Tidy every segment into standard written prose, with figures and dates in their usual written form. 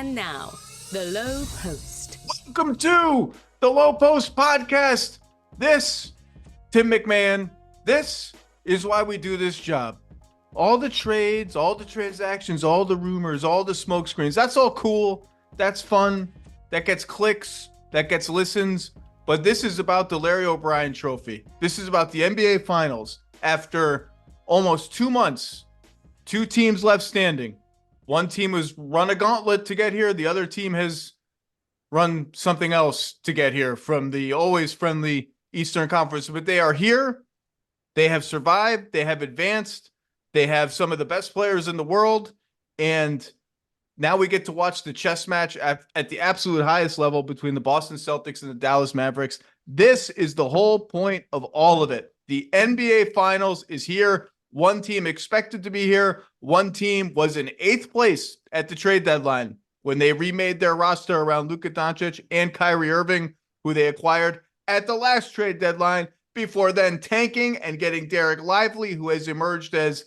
And now, the Lowe Post. Welcome to the Lowe Post podcast. This, Tim MacMahon, this is why we do this job. All the trades, all the transactions, all the rumors, all the smoke screens, that's all cool. That's fun. That gets clicks. That gets listens. But this is about the Larry O'Brien Trophy. This is about the NBA Finals. After almost 2 months, 2 teams left standing. One team has run a gauntlet to get here. The other team has run something else to get here from the always friendly Eastern Conference. But they are here. They have survived. They have advanced. They have some of the best players in the world. And now we get to watch the chess match at the absolute highest level between the Boston Celtics and the Dallas Mavericks. This is the whole point of all of it. The NBA Finals is here. One team expected to be here. One team was in 8th place at the trade deadline when they remade their roster around Luka Doncic and Kyrie Irving, who they acquired at the last trade deadline, before then tanking and getting Derek Lively, who has emerged as,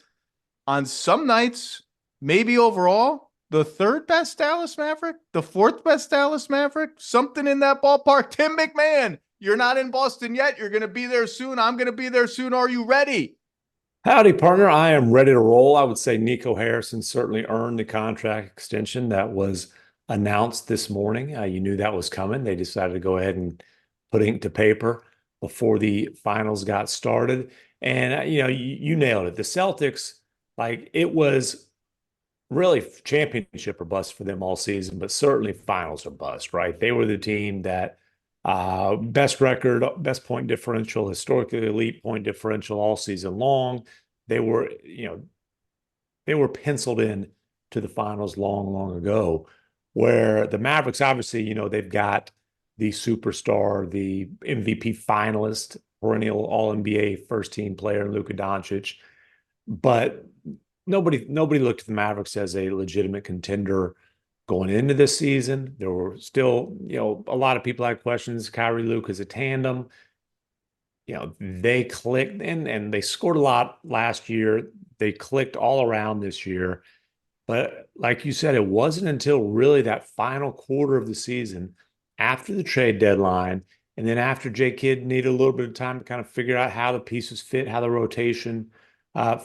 on some nights, maybe overall, the 3rd best Dallas Maverick, the 4th best Dallas Maverick, something in that ballpark. Tim MacMahon, you're not in Boston yet. You're going to be there soon. I'm going to be there soon. Are you ready? Howdy, partner. I am ready to roll. I would say Nico Harrison certainly earned the contract extension that was announced this morning. You knew that was coming. They decided to go ahead and put ink to paper before the finals got started. And, you nailed it. The Celtics, it was really championship or bust for them all season, but certainly finals or bust, right? They were the team that best record, best point differential, historically elite point differential all season long. They were, they were penciled in to the finals long ago, where the Mavericks, obviously, they've got the superstar, the MVP finalist, perennial All-NBA first team player, Luka Doncic. But nobody looked at the Mavericks as a legitimate contender going into this season. There were still, a lot of people had questions. Kyrie, Luka as a tandem. They clicked and they scored a lot last year. They clicked all around this year. But like you said, it wasn't until really that final quarter of the season, after the trade deadline, and then after J. Kidd needed a little bit of time to kind of figure out how the pieces fit, how the rotation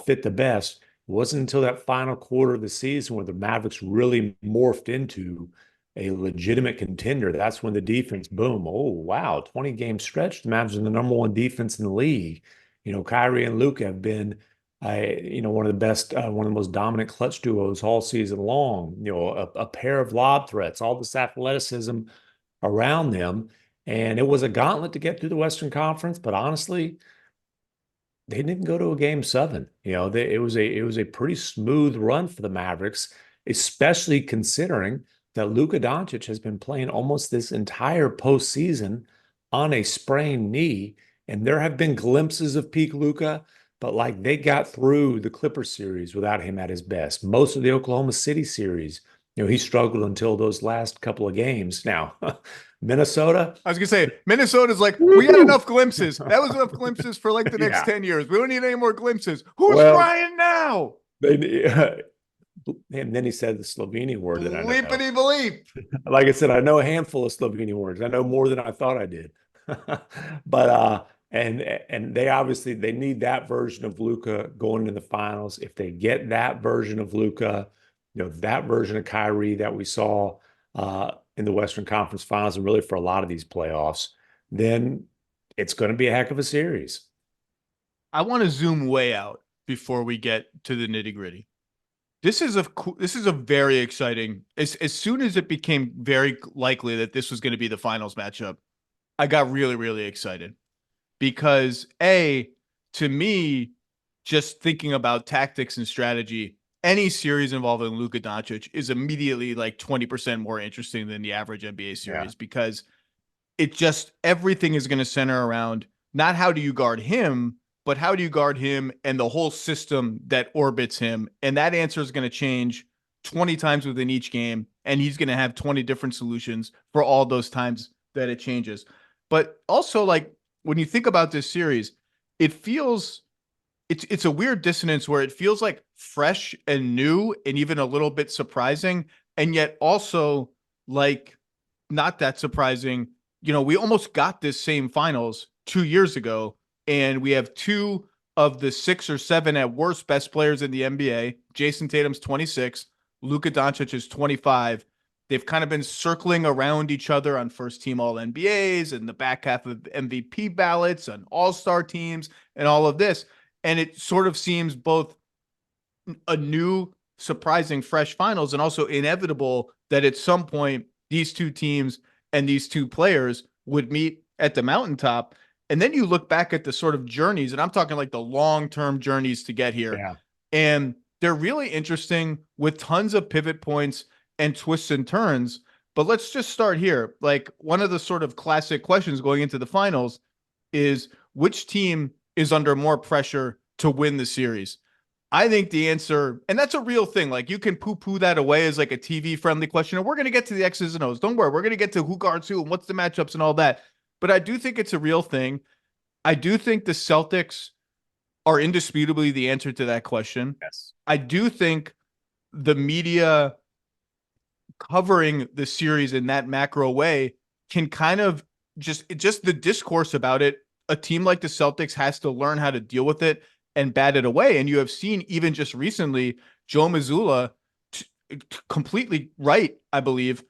fit the best. It wasn't until that final quarter of the season where the Mavericks really morphed into a legitimate contender. That's when the defense, boom, oh, wow, 20-game stretch. The Mavericks are the number 1 defense in the league. Kyrie and Luka have been, one of the best, one of the most dominant clutch duos all season long. A pair of lob threats, all this athleticism around them. And it was a gauntlet to get through the Western Conference, but honestly, they didn't go to a game 7. It was a pretty smooth run for the Mavericks, especially considering that Luka Doncic has been playing almost this entire postseason on a sprained knee. And there have been glimpses of peak Luka, but they got through the Clippers series without him at his best. Most of the Oklahoma City series, he struggled until those last couple of games. Now, Minnesota. I was going to say, Minnesota's we had enough glimpses. That was enough glimpses for the next 10 years. We don't need any more glimpses. Who's crying now? And then he said the Slovenian word that I know. Bleepity-bleep. Like I said, I know a handful of Slovenian words. I know more than I thought I did. But and they obviously they need that version of Luka going into the finals. If they get that version of Luka, that version of Kyrie that we saw in the Western Conference Finals, and really for a lot of these playoffs, then it's going to be a heck of a series. I want to zoom way out before we get to the nitty-gritty. This is a very exciting. As soon as it became very likely that this was going to be the finals matchup, I got really, really excited because to me, just thinking about tactics and strategy, any series involving Luka Doncic is immediately 20% more interesting than the average NBA series because it just everything is going to center around not how do you guard him, but how do you guard him and the whole system that orbits him? And that answer is going to change 20 times within each game. And he's going to have 20 different solutions for all those times that it changes. But also, when you think about this series, it feels it's a weird dissonance where it feels fresh and new and even a little bit surprising And yet also, like, not that surprising, we almost got this same finals 2 years ago, and we have two of the 6 or 7 at worst best players in the NBA. Jayson Tatum's 26, Luka Doncic is 25. They've kind of been circling around each other on first team All NBAs and the back half of MVP ballots and All-Star teams and all of this. And it sort of seems both a new, surprising, fresh finals and also inevitable that at some point these two teams and these two players would meet at the mountaintop. And then you look back at the sort of journeys, and I'm talking like the long-term journeys to get here. Yeah. And they're really interesting with tons of pivot points and twists and turns. But let's just start here. Like, one of the sort of classic questions going into the finals is, which team is under more pressure to win the series? I think the answer, and that's a real thing, like, you can poo-poo that away as like a TV-friendly question, and we're going to get to the X's and O's. Don't worry, we're going to get to who guards who and what's the matchups and all that. But I do think it's a real thing. I do think the Celtics are indisputably the answer to that question. Yes. I do think the media covering the series in that macro way can kind of just the discourse about it. A team like the Celtics has to learn how to deal with it and bat it away. And you have seen, even just recently, Joe Mazzulla completely right, I believe,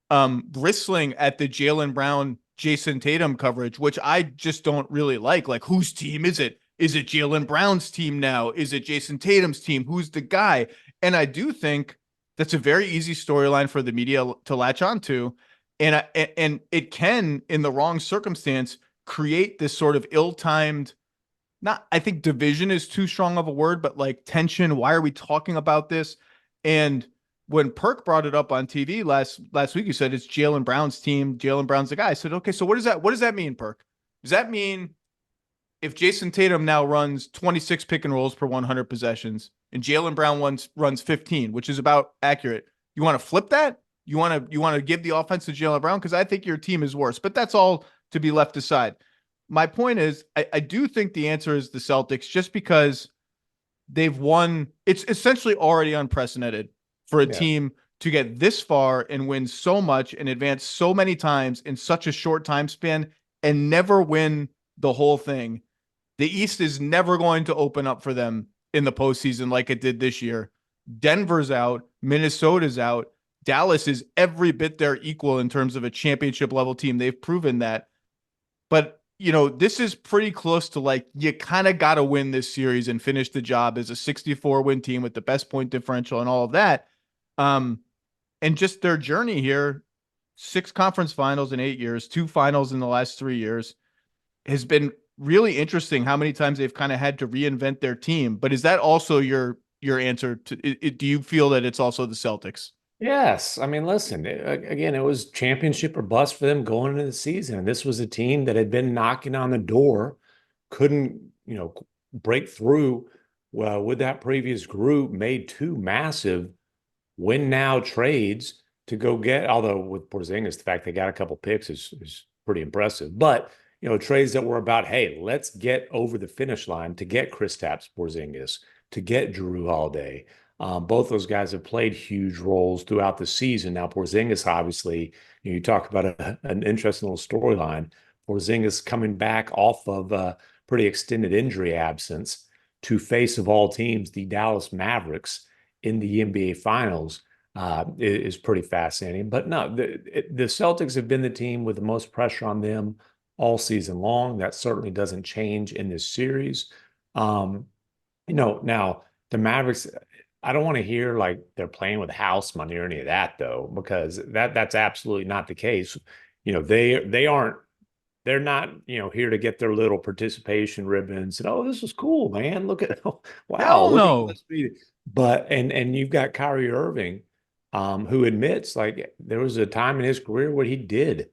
bristling at the Jaylen Brown, Jayson Tatum coverage, which I just don't really like. Like, whose team is it? Is it Jaylen Brown's team now? Is it Jayson Tatum's team? Who's the guy? And I do think that's a very easy storyline for the media to latch onto. And it can, in the wrong circumstance, create this sort of ill-timed, not, I think division is too strong of a word, but like tension. Why are we talking about this? And when Perk brought it up on TV last week, he said it's Jaylen Brown's team. Jaylen Brown's the guy. I said, okay, so what does that mean, Perk? Does that mean if Jayson Tatum now runs 26 pick and rolls per 100 possessions and Jaylen Brown runs 15, which is about accurate, you want to flip that? You want to give the offense to Jaylen Brown? Because I think your team is worse, but that's all to be left aside. My point is, I do think the answer is the Celtics, just because they've won. It's essentially already unprecedented for a team to get this far and win so much and advance so many times in such a short time span and never win the whole thing. The East is never going to open up for them in the postseason like it did this year. Denver's out. Minnesota's out. Dallas is every bit their equal in terms of a championship level team. They've proven that. But this is pretty close to, like, you kind of got to win this series and finish the job as a 64-win team with the best point differential and all of that. And just their journey here, 6 conference finals in 8 years, 2 finals in the last 3 years, has been really interesting how many times they've kind of had to reinvent their team. But is that also your answer to it? Do you feel that it's also the Celtics? Yes. I mean, listen, again, it was championship or bust for them going into the season. And this was a team that had been knocking on the door, couldn't, break through with that previous group, made 2 massive win now trades to go get, although with Porzingis, the fact they got a couple picks is pretty impressive. But, trades that were about, hey, let's get over the finish line to get Kristaps Porzingis, to get Jrue Holiday. Both those guys have played huge roles throughout the season. Now, Porzingis, obviously, you talk about an interesting little storyline. Porzingis coming back off of a pretty extended injury absence to face, of all teams, the Dallas Mavericks in the NBA Finals is pretty fascinating. But no, the Celtics have been the team with the most pressure on them all season long. That certainly doesn't change in this series. Now the Mavericks, I don't want to hear like they're playing with house money or any of that, though, because that's absolutely not the case. They're not, here to get their little participation ribbons and, oh, this was cool, man. Look at, oh, wow. Hell no. But and you've got Kyrie Irving, who admits, like, there was a time in his career where he did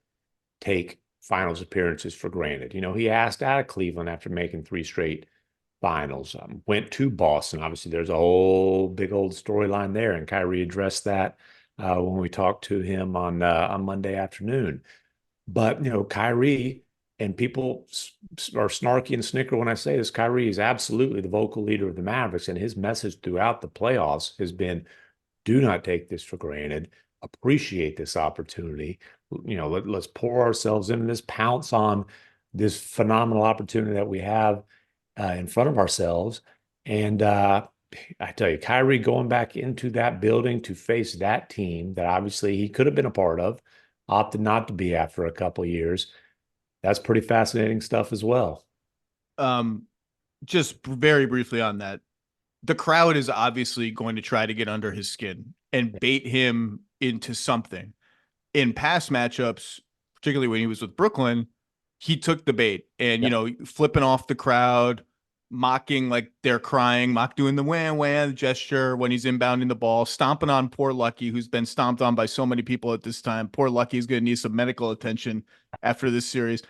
take finals appearances for granted. He asked out of Cleveland after making 3 straight finals, went to Boston. Obviously, there's a whole big old storyline there, and Kyrie addressed that when we talked to him on Monday afternoon. But, Kyrie, and people are snarky and snicker when I say this, Kyrie is absolutely the vocal leader of the Mavericks, and his message throughout the playoffs has been, do not take this for granted. appreciate this opportunity. Let's pour ourselves into this, pounce on this phenomenal opportunity that we have in front of ourselves. And I tell you, Kyrie going back into that building to face that team that obviously he could have been a part of, opted not to be after a couple of years. That's pretty fascinating stuff as well. Just very briefly on that, the crowd is obviously going to try to get under his skin and bait him into something. In past matchups, particularly when he was with Brooklyn, he took the bait and, flipping off the crowd, mocking like they're crying, doing the wham gesture when he's inbounding the ball, stomping on poor Lucky, who's been stomped on by so many people at this time. Poor Lucky is going to need some medical attention after this series.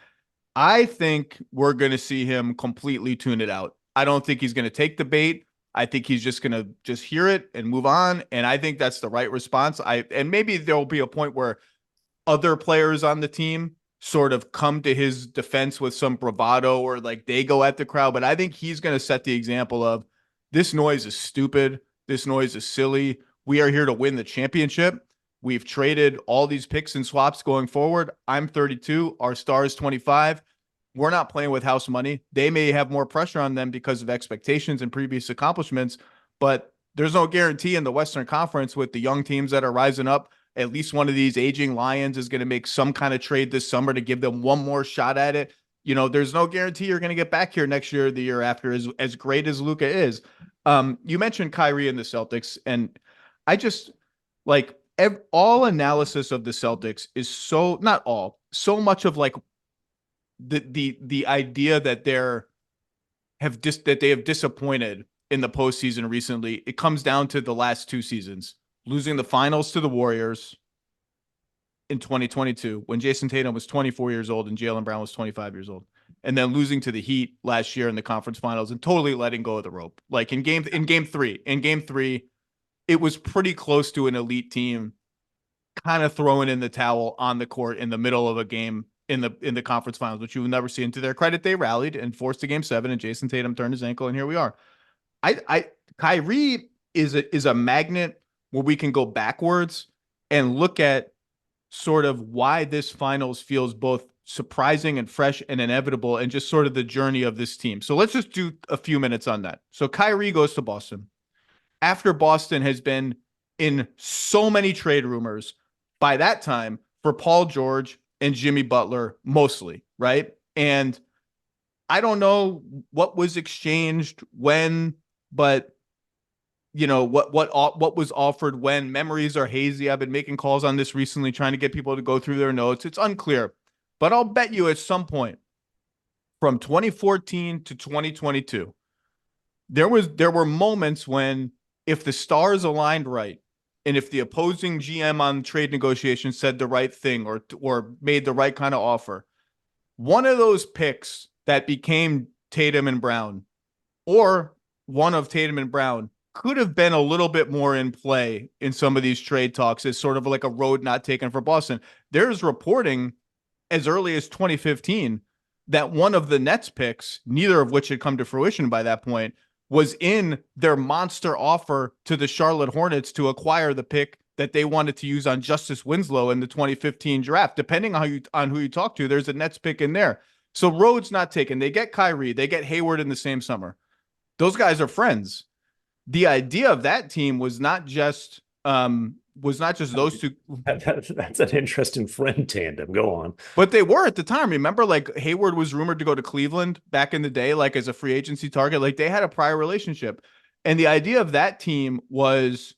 I think we're going to see him completely tune it out. I don't think he's going to take the bait. I think he's just going to just hear it and move on. And I think that's the right response. And maybe there'll be a point where other players on the team sort of come to his defense with some bravado or like they go at the crowd. But I think he's going to set the example of this noise is stupid. This noise is silly. We are here to win the championship. We've traded all these picks and swaps going forward. I'm 32. Our star is 25. We're not playing with house money. They may have more pressure on them because of expectations and previous accomplishments, but there's no guarantee in the Western Conference with the young teams that are rising up. At least one of these aging Lions is going to make some kind of trade this summer to give them one more shot at it. There's no guarantee you're going to get back here next year or the year after as great as Luka is. You mentioned Kyrie and the Celtics, and I just like all analysis of the Celtics is so much of like the idea that they have disappointed in the postseason recently. It comes down to the last two seasons, losing the finals to the Warriors in 2022 when Jayson Tatum was 24 years old and Jaylen Brown was 25 years old, and then losing to the Heat last year in the conference finals and totally letting go of the rope. Like in game three, it was pretty close to an elite team kind of throwing in the towel on the court in the middle of a game in the conference finals, which you will never see. And to their credit, they rallied and forced a game 7, and Jayson Tatum turned his ankle, and here we are. Kyrie is a magnet where we can go backwards and look at sort of why this finals feels both surprising and fresh and inevitable, and just sort of the journey of this team. So let's just do a few minutes on that. So Kyrie goes to Boston after Boston has been in so many trade rumors by that time for Paul George and Jimmy Butler mostly, right? And I don't know what was exchanged when, but what was offered when. Memories are hazy. I've been making calls on this recently, trying to get people to go through their notes. It's unclear, but I'll bet you at some point from 2014 to 2022, there were moments when if the stars aligned right, and if the opposing GM on trade negotiations said the right thing or made the right kind of offer, one of those picks that became Tatum and Brown, or one of Tatum and Brown, could have been a little bit more in play in some of these trade talks as sort of like a road not taken for Boston. There's reporting as early as 2015 that one of the Nets picks, neither of which had come to fruition by that point, was in their monster offer to the Charlotte Hornets to acquire the pick that they wanted to use on Justice Winslow in the 2015 draft. Depending on who you talk to, there's a Nets pick in there. So road's not taken. They get Kyrie. They get Hayward in the same summer. Those guys are friends. The idea of that team was not just those two. That's an interesting friend tandem. Go on. But they were at the time. Remember, like Hayward was rumored to go to Cleveland back in the day, like as a free agency target. Like they had a prior relationship. And the idea of that team was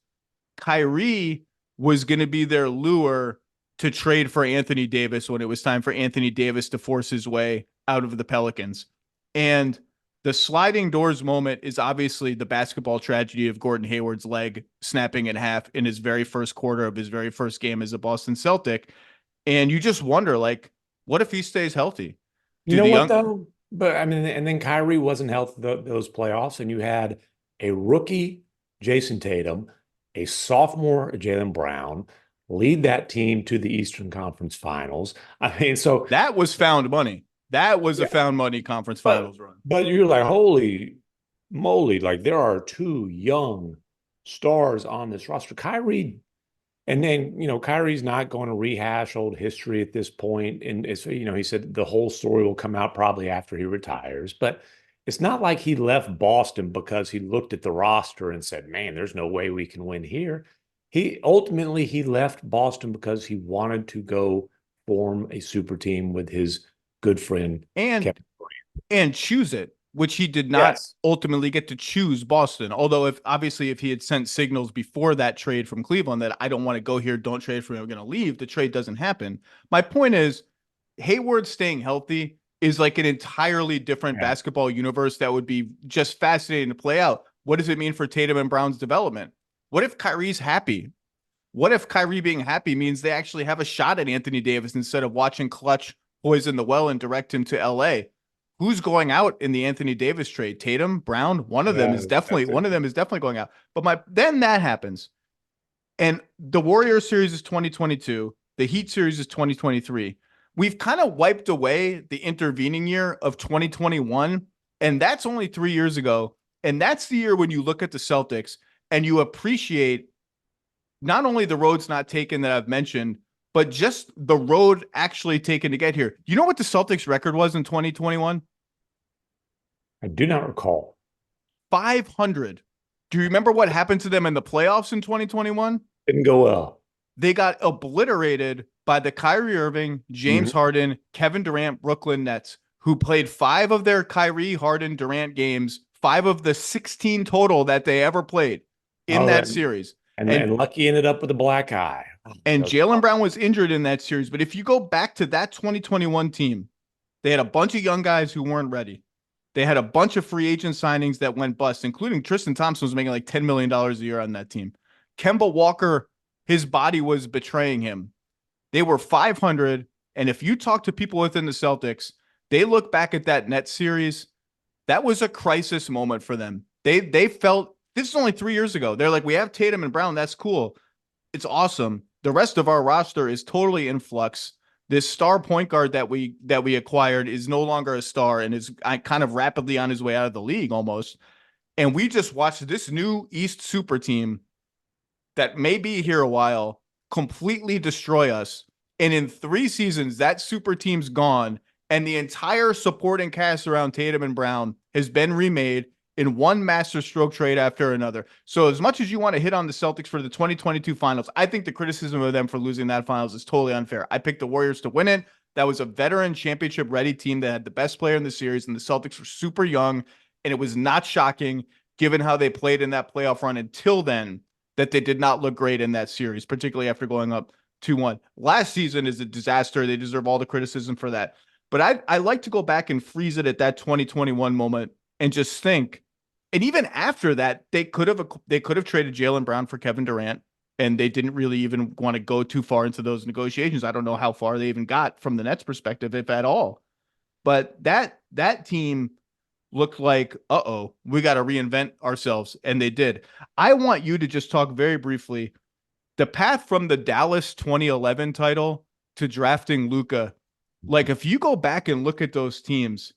Kyrie was going to be their lure to trade for Anthony Davis when it was time for Anthony Davis to force his way out of the Pelicans. And the sliding doors moment is obviously the basketball tragedy of Gordon Hayward's leg snapping in half in his very first quarter of his very first game as a Boston Celtic. And you just wonder, like, what if he stays healthy? You know what, though? But I mean, and then Kyrie wasn't healthy those playoffs, and you had a rookie Jayson Tatum, a sophomore Jaylen Brown lead that team to the Eastern Conference Finals. I mean, so that was found money. That was a found money conference finals run. But you're like, holy moly, like there are two young stars on this roster. Kyrie And then, Kyrie's not going to rehash old history at this point. And it's, he said the whole story will come out probably after he retires. But it's not like he left Boston because he looked at the roster and said, man, there's no way we can win here. He left Boston because he wanted to go form a super team with his good friend and Kevin and choose it, which he did not Yes. ultimately get to choose Boston. Although if he had sent signals before that trade from Cleveland that I don't want to go here, don't trade for me, I'm going to leave, the trade doesn't happen. My point is Hayward staying healthy is like an entirely different basketball universe that would be just fascinating to play out. What does it mean for Tatum and Brown's development? What if Kyrie's happy? What if Kyrie being happy means they actually have a shot at Anthony Davis instead of watching Clutch poison the well and direct him to LA? Who's going out in the Anthony Davis trade? Tatum, Brown, one of them is definitely going out. But then that happens. And the Warriors series is 2022, the Heat series is 2023. We've kind of wiped away the intervening year of 2021, and that's only 3 years ago. And that's the year when you look at the Celtics and you appreciate not only the roads not taken that I've mentioned, but just the road actually taken to get here. You know what the Celtics record was in 2021? I do not recall. 500. Do you remember what happened to them in the playoffs in 2021? Didn't go well. They got obliterated by the Kyrie Irving, James Harden, Kevin Durant, Brooklyn Nets, who played 5 of their Kyrie, Harden, Durant games, 5 of the 16 total that they ever played in that series. And Lucky ended up with a black eye. And Jaylen Brown was injured in that series. But if you go back to that 2021 team, they had a bunch of young guys who weren't ready. They had a bunch of free agent signings that went bust, including Tristan Thompson was making like $10 million a year on that team. Kemba Walker, his body was betraying him. They were 500. And if you talk to people within the Celtics, they look back at that Nets series. That was a crisis moment for them. They felt, this is only 3 years ago. They're like, we have Tatum and Brown. That's cool. It's awesome. The rest of our roster is totally in flux. This star point guard that we acquired is no longer a star and is kind of rapidly on his way out of the league almost. And we just watched this new East super team that may be here a while completely destroy us. And in 3 seasons, that super team's gone. And the entire supporting cast around Tatum and Brown has been remade in one master stroke trade after another. So as much as you want to hit on the Celtics for the 2022 finals, I think the criticism of them for losing that finals is totally unfair. I picked the Warriors to win it. That was a veteran championship ready team that had the best player in the series, and the Celtics were super young. And it was not shocking, given how they played in that playoff run until then, that they did not look great in that series, particularly after going up 2-1. Last season is a disaster. They deserve all the criticism for that. But I like to go back and freeze it at that 2021 moment and just think, and even after that, they could have traded Jaylen Brown for Kevin Durant, and they didn't really even want to go too far into those negotiations. I don't know how far they even got from the Nets perspective, if at all. But that team looked like, we got to reinvent ourselves, and they did. I want you to just talk very briefly the path from the Dallas 2011 title to drafting Luka. Like, if you go back and look at those teams,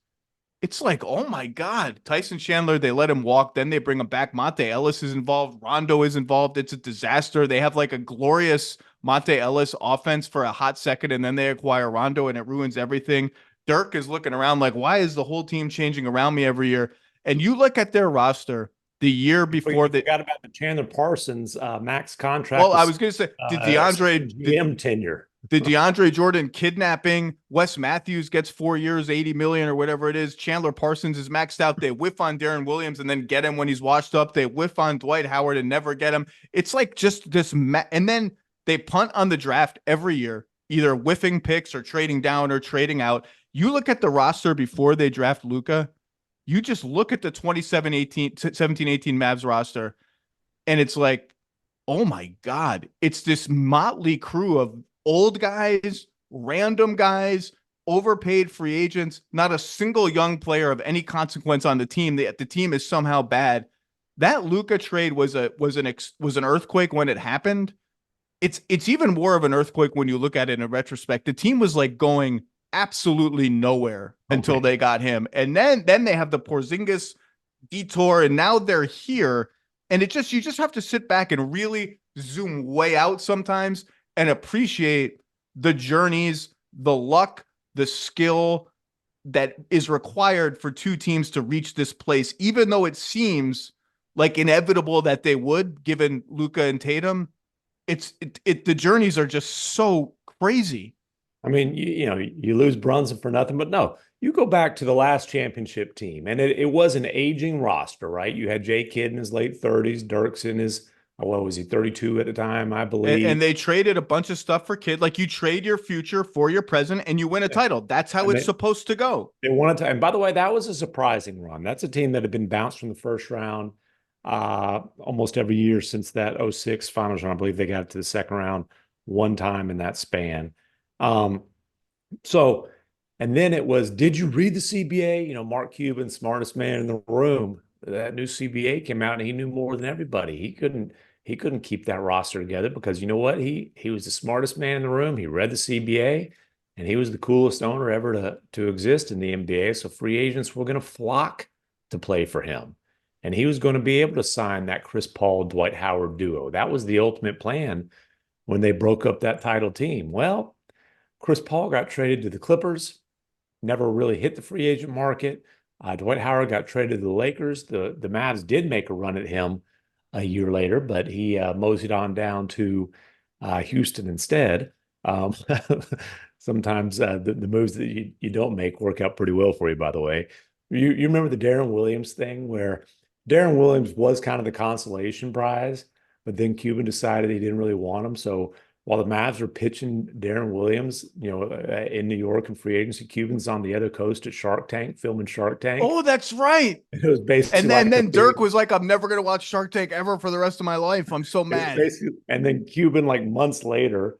it's like, oh my God, Tyson Chandler, they let him walk. Then they bring him back. Monte Ellis is involved. Rondo is involved. It's a disaster. They have like a glorious Monte Ellis offense for a hot second, and then they acquire Rondo, and it ruins everything. Dirk is looking around like, why is the whole team changing around me every year? And you look at their roster the year before they forgot about the Chandler Parsons max contract. Well, I was going to say, GM tenure. The DeAndre Jordan kidnapping, Wes Matthews gets 4 years, 80 million or whatever it is. Chandler Parsons is maxed out. They whiff on Darren Williams and then get him when he's washed up. They whiff on Dwight Howard and never get him. It's like just this. And then they punt on the draft every year, either whiffing picks or trading down or trading out. You look at the roster before they draft Luka. You just look at the 17-18 Mavs roster, and it's like, oh my God, it's this motley crew of old guys, random guys, overpaid free agents, not a single young player of any consequence on the team. The team is somehow bad. That Luka trade was an earthquake when it happened. It's even more of an earthquake when you look at it in retrospect. The team was like going absolutely nowhere until they got him. And then they have the Porzingis detour, and now they're here. And you just have to sit back and really zoom way out sometimes and appreciate the journeys, the luck, the skill that is required for two teams to reach this place, even though it seems like inevitable that they would, given Luka and Tatum. The journeys are just so crazy. I mean, you lose Brunson for nothing, but no, you go back to the last championship team, and it was an aging roster, right? You had Jay Kidd in his late 30s, Dirk's in his, what was he, 32 at the time, I believe. And they traded a bunch of stuff for Kidd. Like, you trade your future for your present and you win a title. That's how it's supposed to go. They wanted to, and by the way, that was a surprising run. That's a team that had been bounced from the first round almost every year since that 06 finals run. I believe they got to the second round one time in that span. So, and then it was, did you read the CBA? Mark Cuban, smartest man in the room. That new CBA came out and he knew more than everybody. He couldn't keep that roster together because you know what? He was the smartest man in the room. He read the CBA and he was the coolest owner ever to exist in the NBA. So free agents were going to flock to play for him. And he was going to be able to sign that Chris Paul, Dwight Howard duo. That was the ultimate plan when they broke up that title team. Well, Chris Paul got traded to the Clippers, never really hit the free agent market. Dwight Howard got traded to the Lakers. The Mavs did make a run at him a year later, but he moseyed on down to Houston instead. Sometimes the moves that you don't make work out pretty well for you, by the way. You remember the Darren Williams thing where Darren Williams was kind of the consolation prize, but then Cuban decided he didn't really want him. So while the Mavs were pitching Darren Williams, in New York and free agency, Cuban's on the other coast at Shark Tank, filming Shark Tank. Oh, that's right. It was basically, and then Dirk was like, "I'm never going to watch Shark Tank ever for the rest of my life. I'm so mad." And then Cuban, like months later,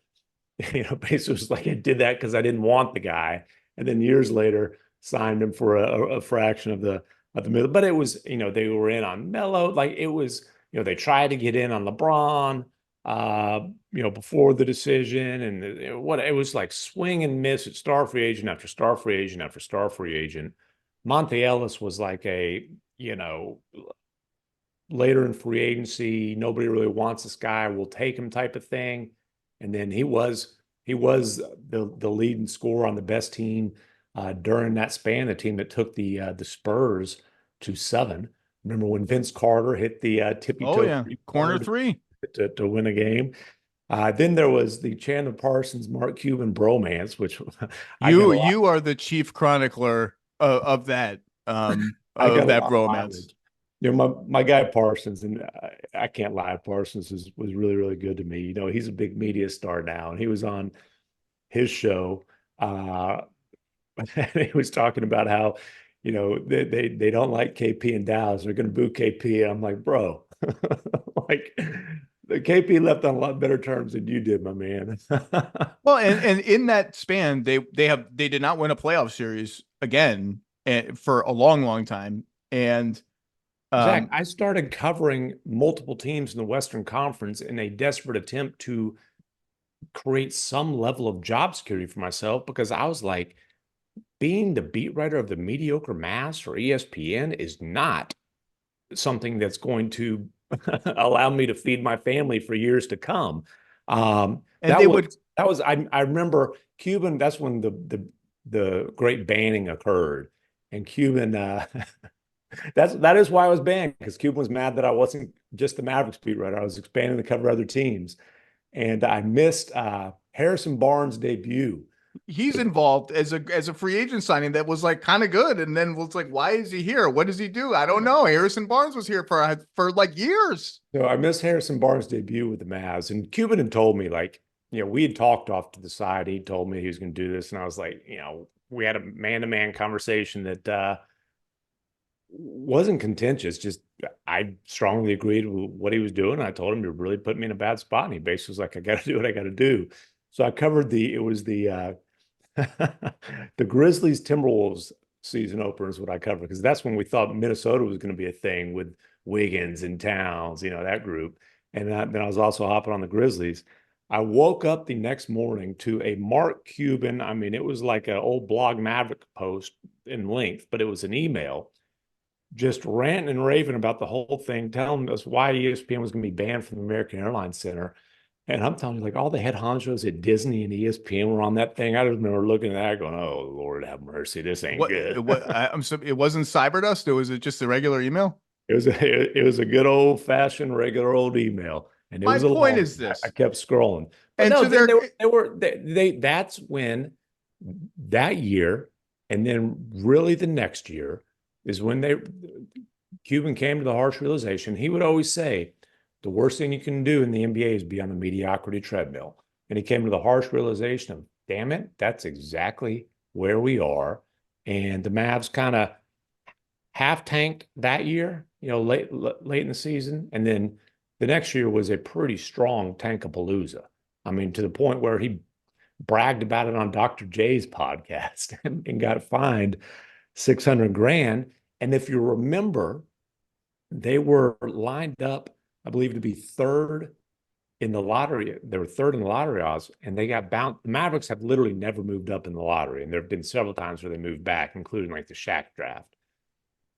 basically was like, "I did that because I didn't want the guy," and then years later signed him for a fraction of the middle. But it was, they were in on Melo, like it was, they tried to get in on LeBron. Before the decision, and it was like swing and miss at star free agent after star free agent after star free agent. Monte Ellis was like a, later in free agency, nobody really wants this guy, we'll take him type of thing. And then he was the leading scorer on the best team during that span, the team that took the Spurs to 7. Remember when Vince Carter hit the tippy toe corner three to win a game? Then there was the Chandler Parsons, Mark Cuban bromance, which you are the chief chronicler of that bromance. My guy Parsons, and I can't lie, Parsons was really, really good to me. He's a big media star now, and he was on his show. And he was talking about how, they don't like KP in Dallas. They're going to boo KP. And I'm like, bro, like the KP left on a lot better terms than you did, my man. Well, and in that span, they did not win a playoff series again for a long, long time. And Zach, I started covering multiple teams in the Western Conference in a desperate attempt to create some level of job security for myself, because I was like, being the beat writer of the mediocre Mavs or ESPN is not something that's going to allow me to feed my family for years to come. I remember Cuban, that's when the great banning occurred. And Cuban, that is why I was banned, because Cuban was mad that I wasn't just the Mavericks beat writer. I was expanding to cover other teams. And I missed Harrison Barnes' debut. He's involved as a free agent signing that was like kind of good, and then was like, why is he here? What does he do? I don't know. Harrison Barnes was here for like years. So I missed Harrison Barnes' debut with the Mavs, and Cuban had told me, like, we had talked off to the side. He told me he was going to do this, and I was like, we had a man-to-man conversation that wasn't contentious. Just I strongly agreed with what he was doing. I told him, you're really putting me in a bad spot, and he basically was like, I got to do what I got to do. So I covered the Grizzlies Timberwolves season opener is what I covered, because that's when we thought Minnesota was going to be a thing with Wiggins and Towns, that group. And then I was also hopping on the Grizzlies. I woke up the next morning to a Mark Cuban. I mean, it was like an old Blog Maverick post in length, but it was an email just ranting and raving about the whole thing, telling us why ESPN was going to be banned from the American Airlines Center. And I'm telling you, like, all the head honchos at Disney and ESPN were on that thing. I just remember looking at that going, oh, Lord have mercy. This ain't good. It wasn't Cyberdust. Was it just a regular email? It was a good old fashioned regular old email. And it My was a point long, is this. I kept scrolling. But And no, to then their that's when that year, and then really the next year is when Cuban came to the harsh realization. He would always say, the worst thing you can do in the NBA is be on the mediocrity treadmill. And he came to the harsh realization of, damn it, that's exactly where we are. And the Mavs kind of half tanked that year, late in the season. And then the next year was a pretty strong tankapalooza. I mean, to the point where he bragged about it on Dr. J's podcast and got fined $600,000. And if you remember, they were lined up, I believe, to be third in the lottery. They were third in the lottery odds, and they got bounced. The Mavericks have literally never moved up in the lottery, and there have been several times where they moved back, including like the Shaq draft.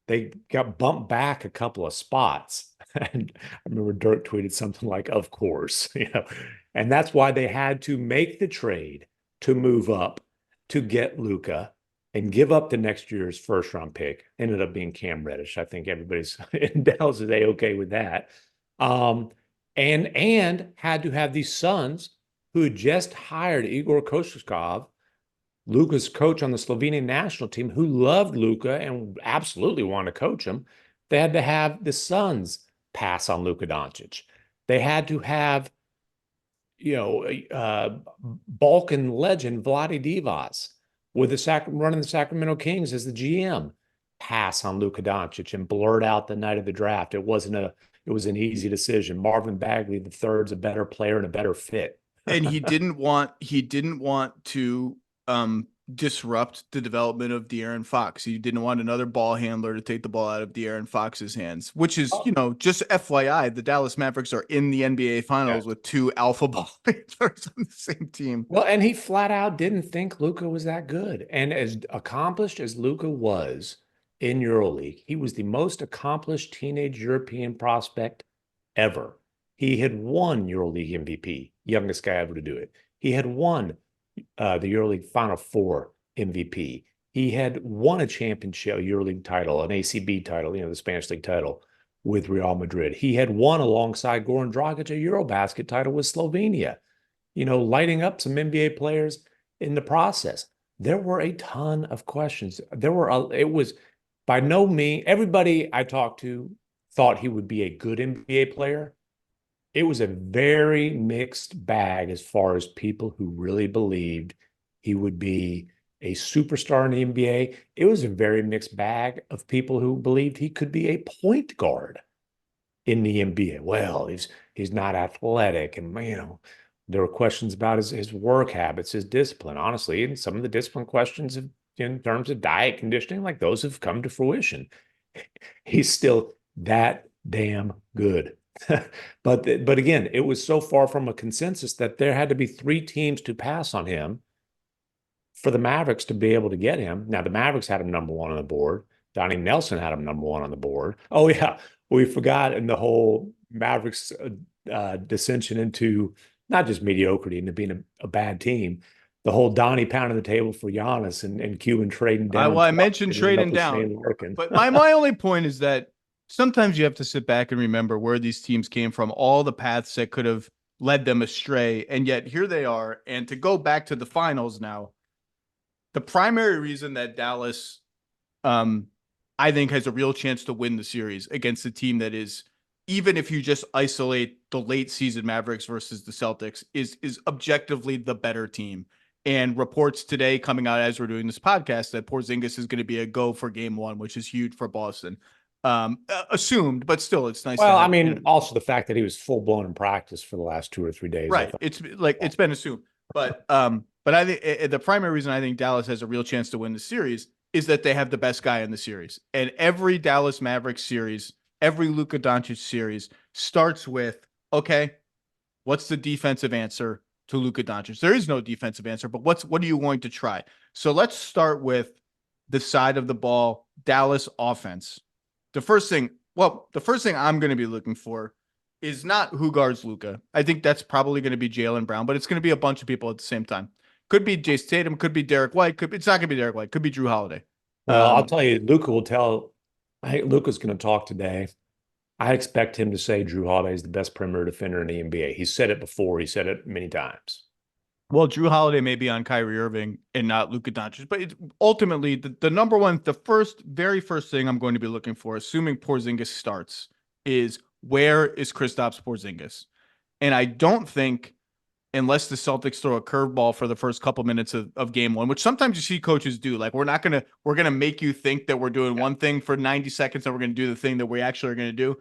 They got bumped back a couple of spots. And I remember Dirk tweeted something like, of course, and that's why they had to make the trade to move up to get Luka and give up the next year's first round pick. Ended up being Cam Reddish. I think everybody's in Dallas is okay with that. And had to have these Suns who had just hired Igor Koshkov, Luka's coach on the Slovenian national team, who loved Luka and absolutely wanted to coach him. They had to have the Suns pass on Luka Doncic. They had to have, Balkan legend Vlade Divac with running the Sacramento Kings as the GM pass on Luka Doncic and blurt out the night of the draft. It was an easy decision. Marvin Bagley III's a better player and a better fit. And he didn't want to disrupt the development of De'Aaron Fox. He didn't want another ball handler to take the ball out of De'Aaron Fox's hands, which is, just FYI, the Dallas Mavericks are in the NBA Finals with two alpha ball handlers on the same team. Well, and he flat out didn't think Luka was that good. And as accomplished as Luka was in EuroLeague, he was the most accomplished teenage European prospect ever. He had won EuroLeague MVP, youngest guy ever to do it. He had won the EuroLeague Final Four MVP. He had won a championship, a EuroLeague title, an ACB title, the Spanish League title with Real Madrid. He had won alongside Goran Dragic a Eurobasket title with Slovenia, lighting up some NBA players in the process. There were a ton of questions. It was by no means, everybody I talked to thought he would be a good NBA player. It was a very mixed bag as far as people who really believed he would be a superstar in the NBA. It was a very mixed bag of people who believed he could be a point guard in the NBA. Well, he's not athletic, and there were questions about his work habits, his discipline. Honestly, and some of the discipline questions in terms of diet conditioning, like those have come to fruition. He's still that damn good. But again, it was so far from a consensus that there had to be three teams to pass on him for the Mavericks to be able to get him. Now, the Mavericks had him number one on the board. Donnie Nelson had him number one on the board. Oh, yeah. We forgot in the whole Mavericks dissension into not just mediocrity, into being a bad team. The whole Donnie pounding the table for Giannis and Cuban trading down. I mentioned trading down. But my only point is that sometimes you have to sit back and remember where these teams came from, all the paths that could have led them astray. And yet here they are. And to go back to the finals now, the primary reason that Dallas, I think, has a real chance to win the series against a team that is, even if you just isolate the late season Mavericks versus the Celtics, is objectively the better team. And reports today coming out as we're doing this podcast that Porzingis is going to be a go for game one, which is huge for Boston. Assumed, but still, it's nice. Well, also the fact that he was full blown in practice for the last 2 or 3 days. Right. It's been assumed, but I think the primary reason I think Dallas has a real chance to win the series is that they have the best guy in the series. And every Dallas Mavericks series, every Luka Doncic series starts with, okay, what's the defensive answer to Luka Doncic? There is no defensive answer, but what are you going to try? So let's start with the side of the ball, Dallas offense. the first thing I'm going to be looking for is not who guards Luka. I think that's probably going to be Jaylen Brown, but it's going to be a bunch of people at the same time. Could be Jayson Tatum, could be Derek White, it's not going to be Derek White, could be Drew Holiday. Well, I'll tell you, Luka will tell. I think Luka's going to talk today. I expect him to say Drew Holiday is the best perimeter defender in the NBA. He's said it before. He said it many times. Well, Drew Holiday may be on Kyrie Irving and not Luka Doncic, but it's ultimately the number one, very first thing I'm going to be looking for, assuming Porzingis starts, is where is Kristaps Porzingis? And I don't think, unless the Celtics throw a curveball for the first couple minutes of game one, which sometimes you see coaches do, like we're going to make you think that we're doing one thing for 90 seconds and we're going to do the thing that we actually are going to do.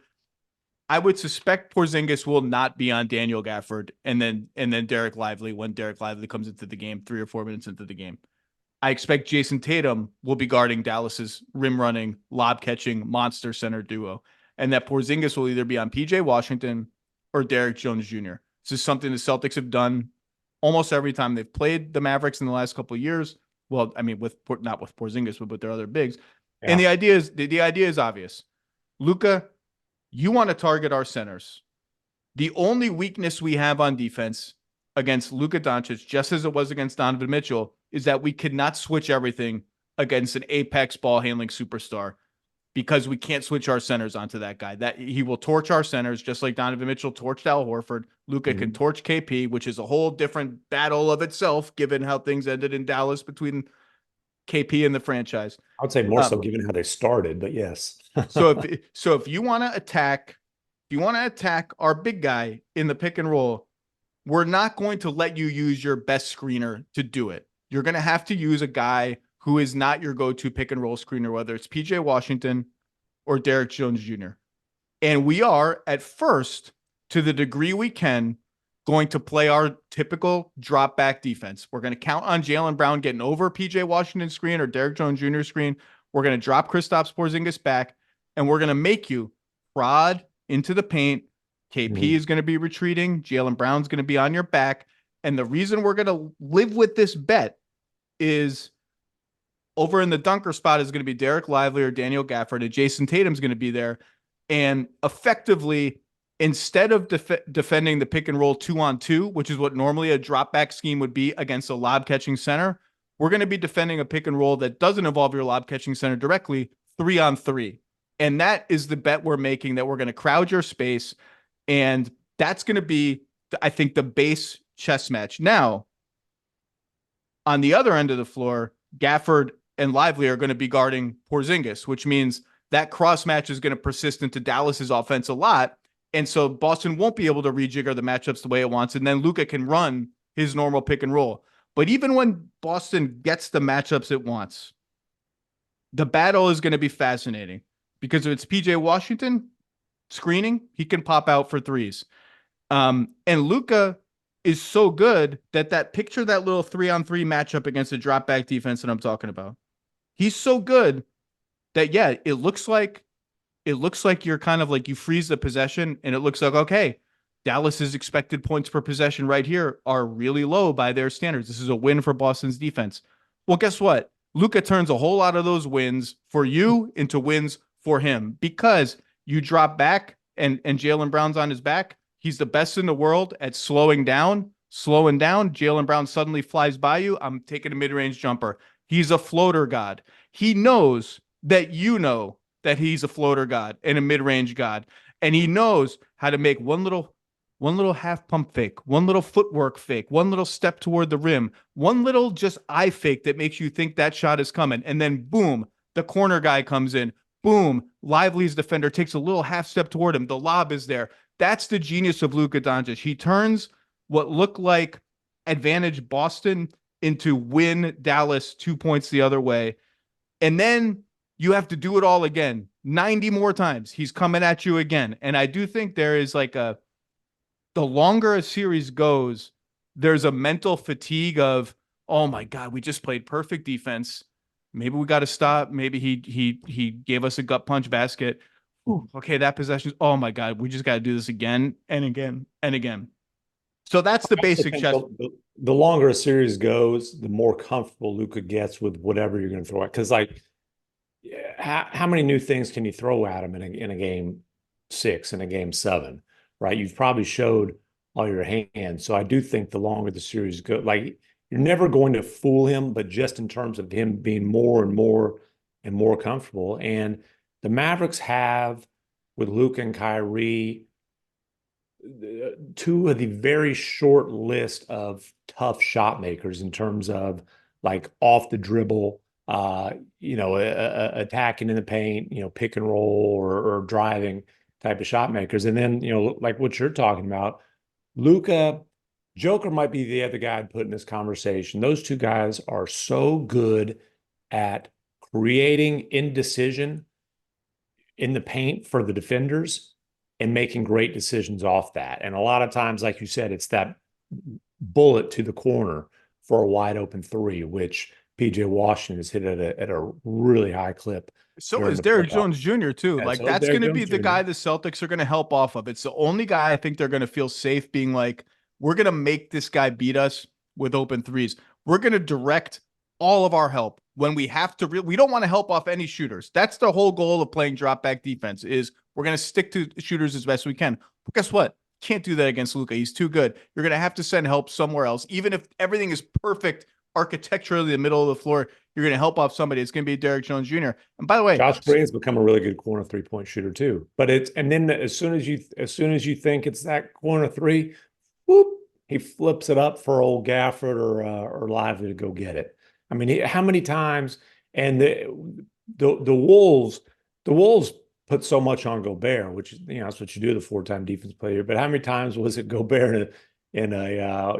I would suspect Porzingis will not be on Daniel Gafford and then Derek Lively when Derek Lively comes into the game 3 or 4 minutes into the game. I expect Jayson Tatum will be guarding Dallas's rim running, lob catching monster center duo, and that Porzingis will either be on PJ Washington or Derek Jones Jr. This is something the Celtics have done almost every time they've played the Mavericks in the last couple of years. Well, I mean, not with Porzingis, but with their other bigs. Yeah. And the idea is obvious. Luka, you want to target our centers. The only weakness we have on defense against Luka Doncic, just as it was against Donovan Mitchell, is that we could not switch everything against an apex ball handling superstar because we can't switch our centers onto that guy. That he will torch our centers just like Donovan Mitchell torched Al Horford. Luka can torch KP, which is a whole different battle of itself, given how things ended in Dallas between KP and the franchise. I would say more so given how they started, but yes. so if you want to attack, our big guy in the pick and roll, we're not going to let you use your best screener to do it. You're going to have to use a guy who is not your go-to pick and roll screener, whether it's PJ Washington or Derek Jones Jr. And we are, at first, to the degree we can, going to play our typical drop back defense. We're going to count on Jaylen Brown getting over PJ Washington's screen or Derek Jones Jr. screen. We're going to drop Kristaps Porzingis back, and we're going to make you prod into the paint. KP is going to be retreating. Jaylen Brown's going to be on your back. And the reason we're going to live with this bet is over in the dunker spot is going to be Derek Lively or Daniel Gafford, and Jayson Tatum's going to be there. And effectively, instead of defending the pick and roll 2-on-2, which is what normally a drop back scheme would be against a lob catching center, we're going to be defending a pick and roll that doesn't involve your lob catching center directly, 3-on-3. And that is the bet we're making, that we're going to crowd your space. And that's going to be, I think, the base chess match. Now, on the other end of the floor, Gafford and Lively are going to be guarding Porzingis, which means that cross match is going to persist into Dallas's offense a lot. And so Boston won't be able to rejigger the matchups the way it wants. And then Luka can run his normal pick and roll. But even when Boston gets the matchups it wants, the battle is going to be fascinating, because if it's PJ Washington screening, he can pop out for threes. And Luka is so good that picture that little 3-on-3 matchup against the drop back defense that I'm talking about. He's so good that, yeah, it looks like you're kind of like, you freeze the possession and it looks like, okay, Dallas's expected points per possession right here are really low by their standards. This is a win for Boston's defense. Well, guess what? Luka turns a whole lot of those wins for you into wins for him, because you drop back and Jaylen Brown's on his back. He's the best in the world at slowing down. Jaylen Brown suddenly flies by you. I'm taking a mid-range jumper. He's a floater god. He knows that you know that he's a floater god and a mid-range god. And he knows how to make one little half pump fake, one little footwork fake, one little step toward the rim, one little just eye fake that makes you think that shot is coming. And then boom, the corner guy comes in. Boom, Lively's defender takes a little half step toward him. The lob is there. That's the genius of Luka Doncic. He turns what looked like advantage Boston into win Dallas 2 points the other way. And then you have to do it all again. 90 more times. He's coming at you again. And I do think there is like the longer a series goes, there's a mental fatigue of, oh my God, we just played perfect defense. Maybe we got to stop. Maybe he gave us a gut punch basket. Ooh, okay, that possession. Oh my God, we just got to do this again and again and again. So that's the basic chess. The longer a series goes, the more comfortable Luka gets with whatever you're going to throw at. Because like how many new things can you throw at him in a game 6, in a game 7, right? You've probably showed all your hands. So I do think the longer the series goes, like you're never going to fool him, but just in terms of him being more and more and more comfortable. And the Mavericks have, with Luka and Kyrie, two of the very short list of tough shot makers in terms of like off the dribble, attacking in the paint, pick and roll or driving type of shot makers. And then, like what you're talking about, Luka, Joker might be the other guy I'd put in this conversation. Those two guys are so good at creating indecision in the paint for the defenders and making great decisions off that. And a lot of times, like you said, it's that bullet to the corner for a wide open three, which PJ Washington has hit at a really high clip. So is Derrick Jones Jr. too. Yeah, like so that's going to be the Jr. guy the Celtics are going to help off of. It's the only guy I think they're going to feel safe being like, we're going to make this guy beat us with open threes. We're going to direct all of our help when we have to. We don't want to help off any shooters. That's the whole goal of playing drop back defense is we're going to stick to shooters as best we can. But guess what? Can't do that against Luka. He's too good. You're going to have to send help somewhere else. Even if everything is perfect architecturally in the middle of the floor, you're going to help off somebody. It's going to be Derrick Jones Jr. And by the way, Josh Green's become a really good corner 3-point shooter too. But then as soon as you think it's that corner three, whoop, he flips it up for old Gafford or Lively to go get it. I mean, how many times? And the Wolves put so much on Gobert, which that's what you do, the 4-time defense player. But how many times was it Gobert in a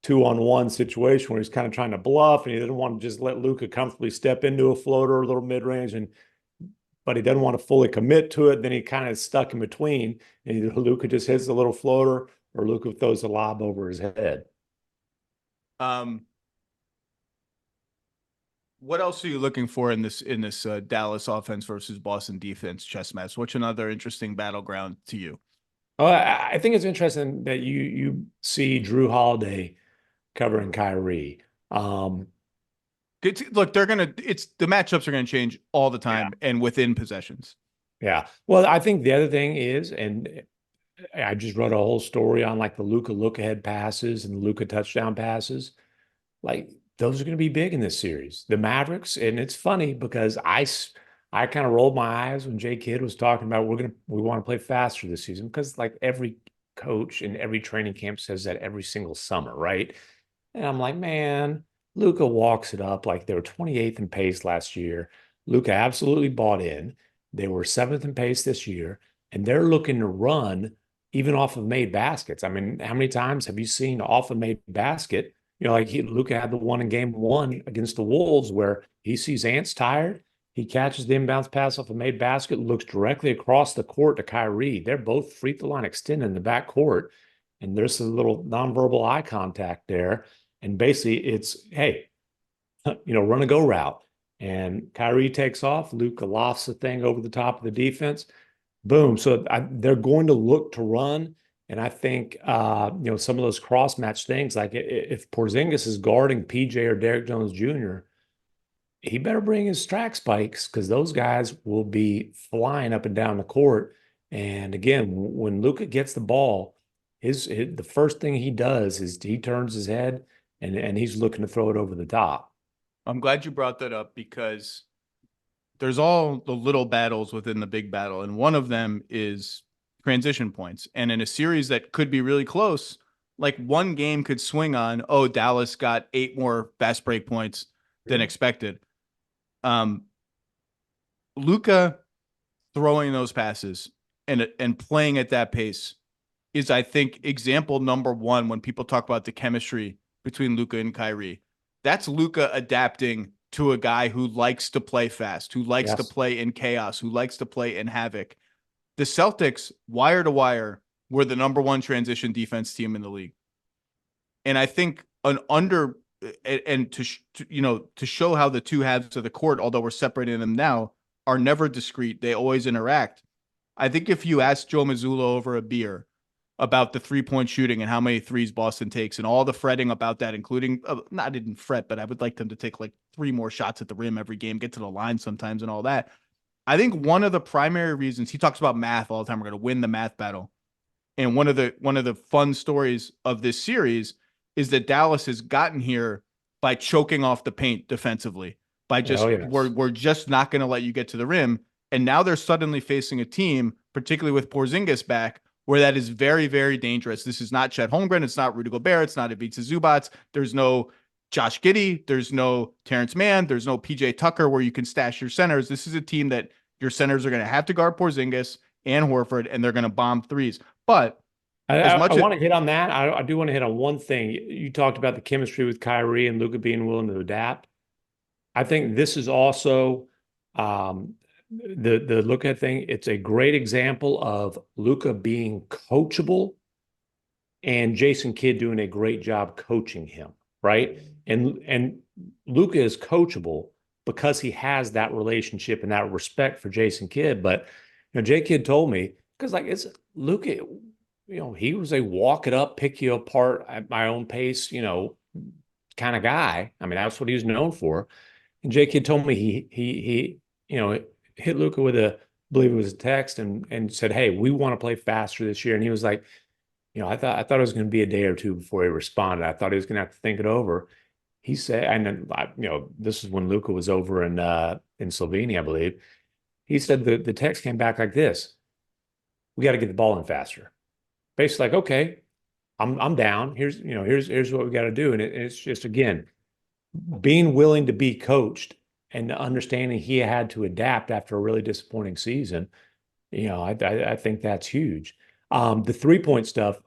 2-on-1 situation where he's kind of trying to bluff and he didn't want to just let Luka comfortably step into a floater, a little mid-range, but he doesn't want to fully commit to it. Then he kind of stuck in between, and either Luka just hits a little floater or Luka throws a lob over his head. What else are you looking for in this Dallas offense versus Boston defense chess match? What's another interesting battleground to you? I think it's interesting that you see Drew Holiday covering Kyrie. Look, the matchups are gonna change all the time and within possessions. Yeah. Well, I think the other thing is, and I just wrote a whole story on like the Luka look-ahead passes and the Luka touchdown passes. Like those are going to be big in this series. The Mavericks, and it's funny because I kind of rolled my eyes when Jay Kidd was talking about we want to play faster this season because like every coach in every training camp says that every single summer, right? And I'm like, man, Luka walks it up. Like they were 28th in pace last year. Luka absolutely bought in. They were 7th in pace this year, and they're looking to run even off of made baskets. I mean, how many times have you seen off a made basket? Like Luka had the one in game 1 against the Wolves where he sees Ant's tired. He catches the inbounds pass off a made basket, looks directly across the court to Kyrie. They're both free throw line extended in the back court. And there's a little nonverbal eye contact there. And basically it's, hey, run a go route. And Kyrie takes off. Luka lofts the thing over the top of the defense. Boom. So they're going to look to run. And I think, some of those cross match things, like if Porzingis is guarding PJ or Derrick Jones Jr., he better bring his track spikes because those guys will be flying up and down the court. And again, when Luka gets the ball, the first thing he does is he turns his head and he's looking to throw it over the top. I'm glad you brought that up because there's all the little battles within the big battle. And one of them is transition points. And in a series that could be really close, like one game could swing on, Dallas got 8 more fast break points than expected. Luka throwing those passes and playing at that pace is, I think, example number 1 when people talk about the chemistry between Luka and Kyrie. That's Luka adapting to a guy who likes to play fast, who likes to play in chaos, who likes to play in havoc. The Celtics, wire to wire, were the number 1 transition defense team in the league. And I think to show how the two halves of the court, although we're separating them now, are never discrete. They always interact. I think if you ask Joe Mazzulla over a beer, about the 3-point shooting and how many threes Boston takes and all the fretting about that, including I didn't fret, but I would like them to take like 3 more shots at the rim every game, get to the line sometimes and all that. I think one of the primary reasons he talks about math all the time, we're going to win the math battle. And one of the fun stories of this series is that Dallas has gotten here by choking off the paint defensively, by just we're just not going to let you get to the rim. And now they're suddenly facing a team, particularly with Porzingis back, where that is very, very dangerous. This is not Chet Holmgren. It's not Rudy Gobert. It's not Ivica Zubac. There's no Josh Giddey. There's no Terrence Mann. There's no PJ Tucker where you can stash your centers. This is a team that your centers are going to have to guard Porzingis and Horford, and they're going to bomb threes. But I want to hit on that. I do want to hit on one thing. You talked about the chemistry with Kyrie and Luka being willing to adapt. I think this is also the look at thing. It's a great example of Luka being coachable and Jason Kidd doing a great job coaching him, right? And Luka is coachable because he has that relationship and that respect for Jason Kidd. But Jay Kidd told me, because like it's Luka, he was a walk it up, pick you apart at my own pace, kind of guy. I mean, that's what he was known for. And Jay Kidd told me he hit Luka with I believe it was a text and said, "Hey, we want to play faster this year." And he was like, I thought it was going to be a day or two before he responded. I thought he was going to have to think it over. He said, and then, this is when Luka was over in Slovenia, I believe. He said the text came back like this: "We got to get the ball in faster." Basically, like, okay, I'm down. Here's what we got to do, and it's just again being willing to be coached and understanding he had to adapt after a really disappointing season. I think that's huge. The 3-point stuff,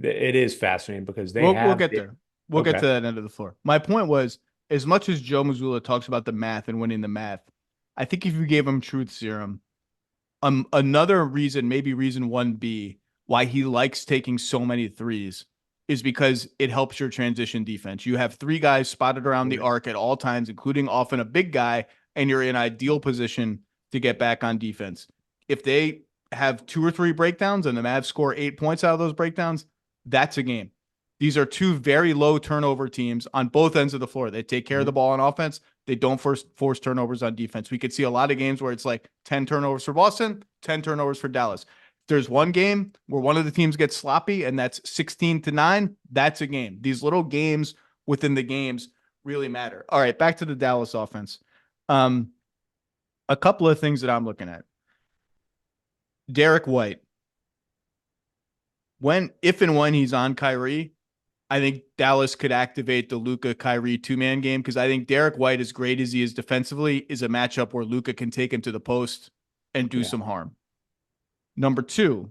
it is fascinating because we'll get there. We'll get to that end of the floor. My point was, as much as Joe Mazzulla talks about the math and winning the math, I think if you gave him truth serum, another reason, maybe reason 1B, why he likes taking so many threes is because it helps your transition defense. You have 3 guys spotted around the arc at all times, including often a big guy, and you're in ideal position to get back on defense. If they have 2 or 3 breakdowns and the Mavs score 8 points out of those breakdowns, that's a game. These are 2 very low turnover teams on both ends of the floor. They take care of the ball on offense. They don't force turnovers on defense. We could see a lot of games where it's like 10 turnovers for Boston, 10 turnovers for Dallas. There's one game where one of the teams gets sloppy and that's 16-9. That's a game. These little games within the games really matter. All right, back to the Dallas offense. A couple of things that I'm looking at. Derek White. If and when he's on Kyrie, I think Dallas could activate the Luka Kyrie 2-man game because I think Derek White, as great as he is defensively, is a matchup where Luka can take him to the post and do some harm. Number 2,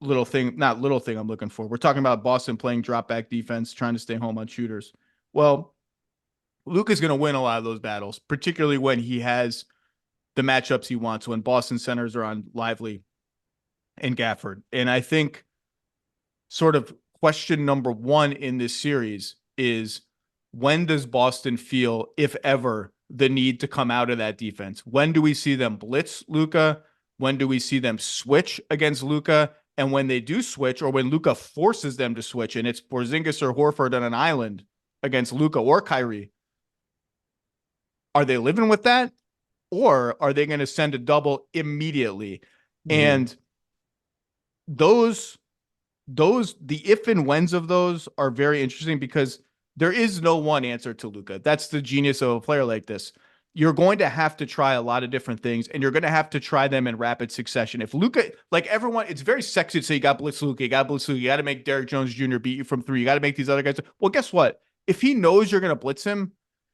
not little thing I'm looking for. We're talking about Boston playing drop back defense, trying to stay home on shooters. Well, Luka's going to win a lot of those battles, particularly when he has the matchups he wants, when Boston centers are on Lively and Gafford. And I think sort of question number 1 in this series is, when does Boston feel, if ever, the need to come out of that defense? When do we see them blitz Luka? When do we see them switch against Luka? And when they do switch, or when Luka forces them to switch, and it's Porzingis or Horford on an island against Luka or Kyrie, are they living with that? Or are they going to send a double immediately? And the if and whens of those are very interesting because there is no one answer to Luka. That's the genius of a player like this. You're going to have to try a lot of different things, and you're going to have to try them in rapid succession. If Luka, like everyone, it's very sexy to say you got blitz Luka, you got to make Derrick Jones Jr. beat you from 3, you got to make these other guys. Well, guess what? If he knows you're going to blitz him,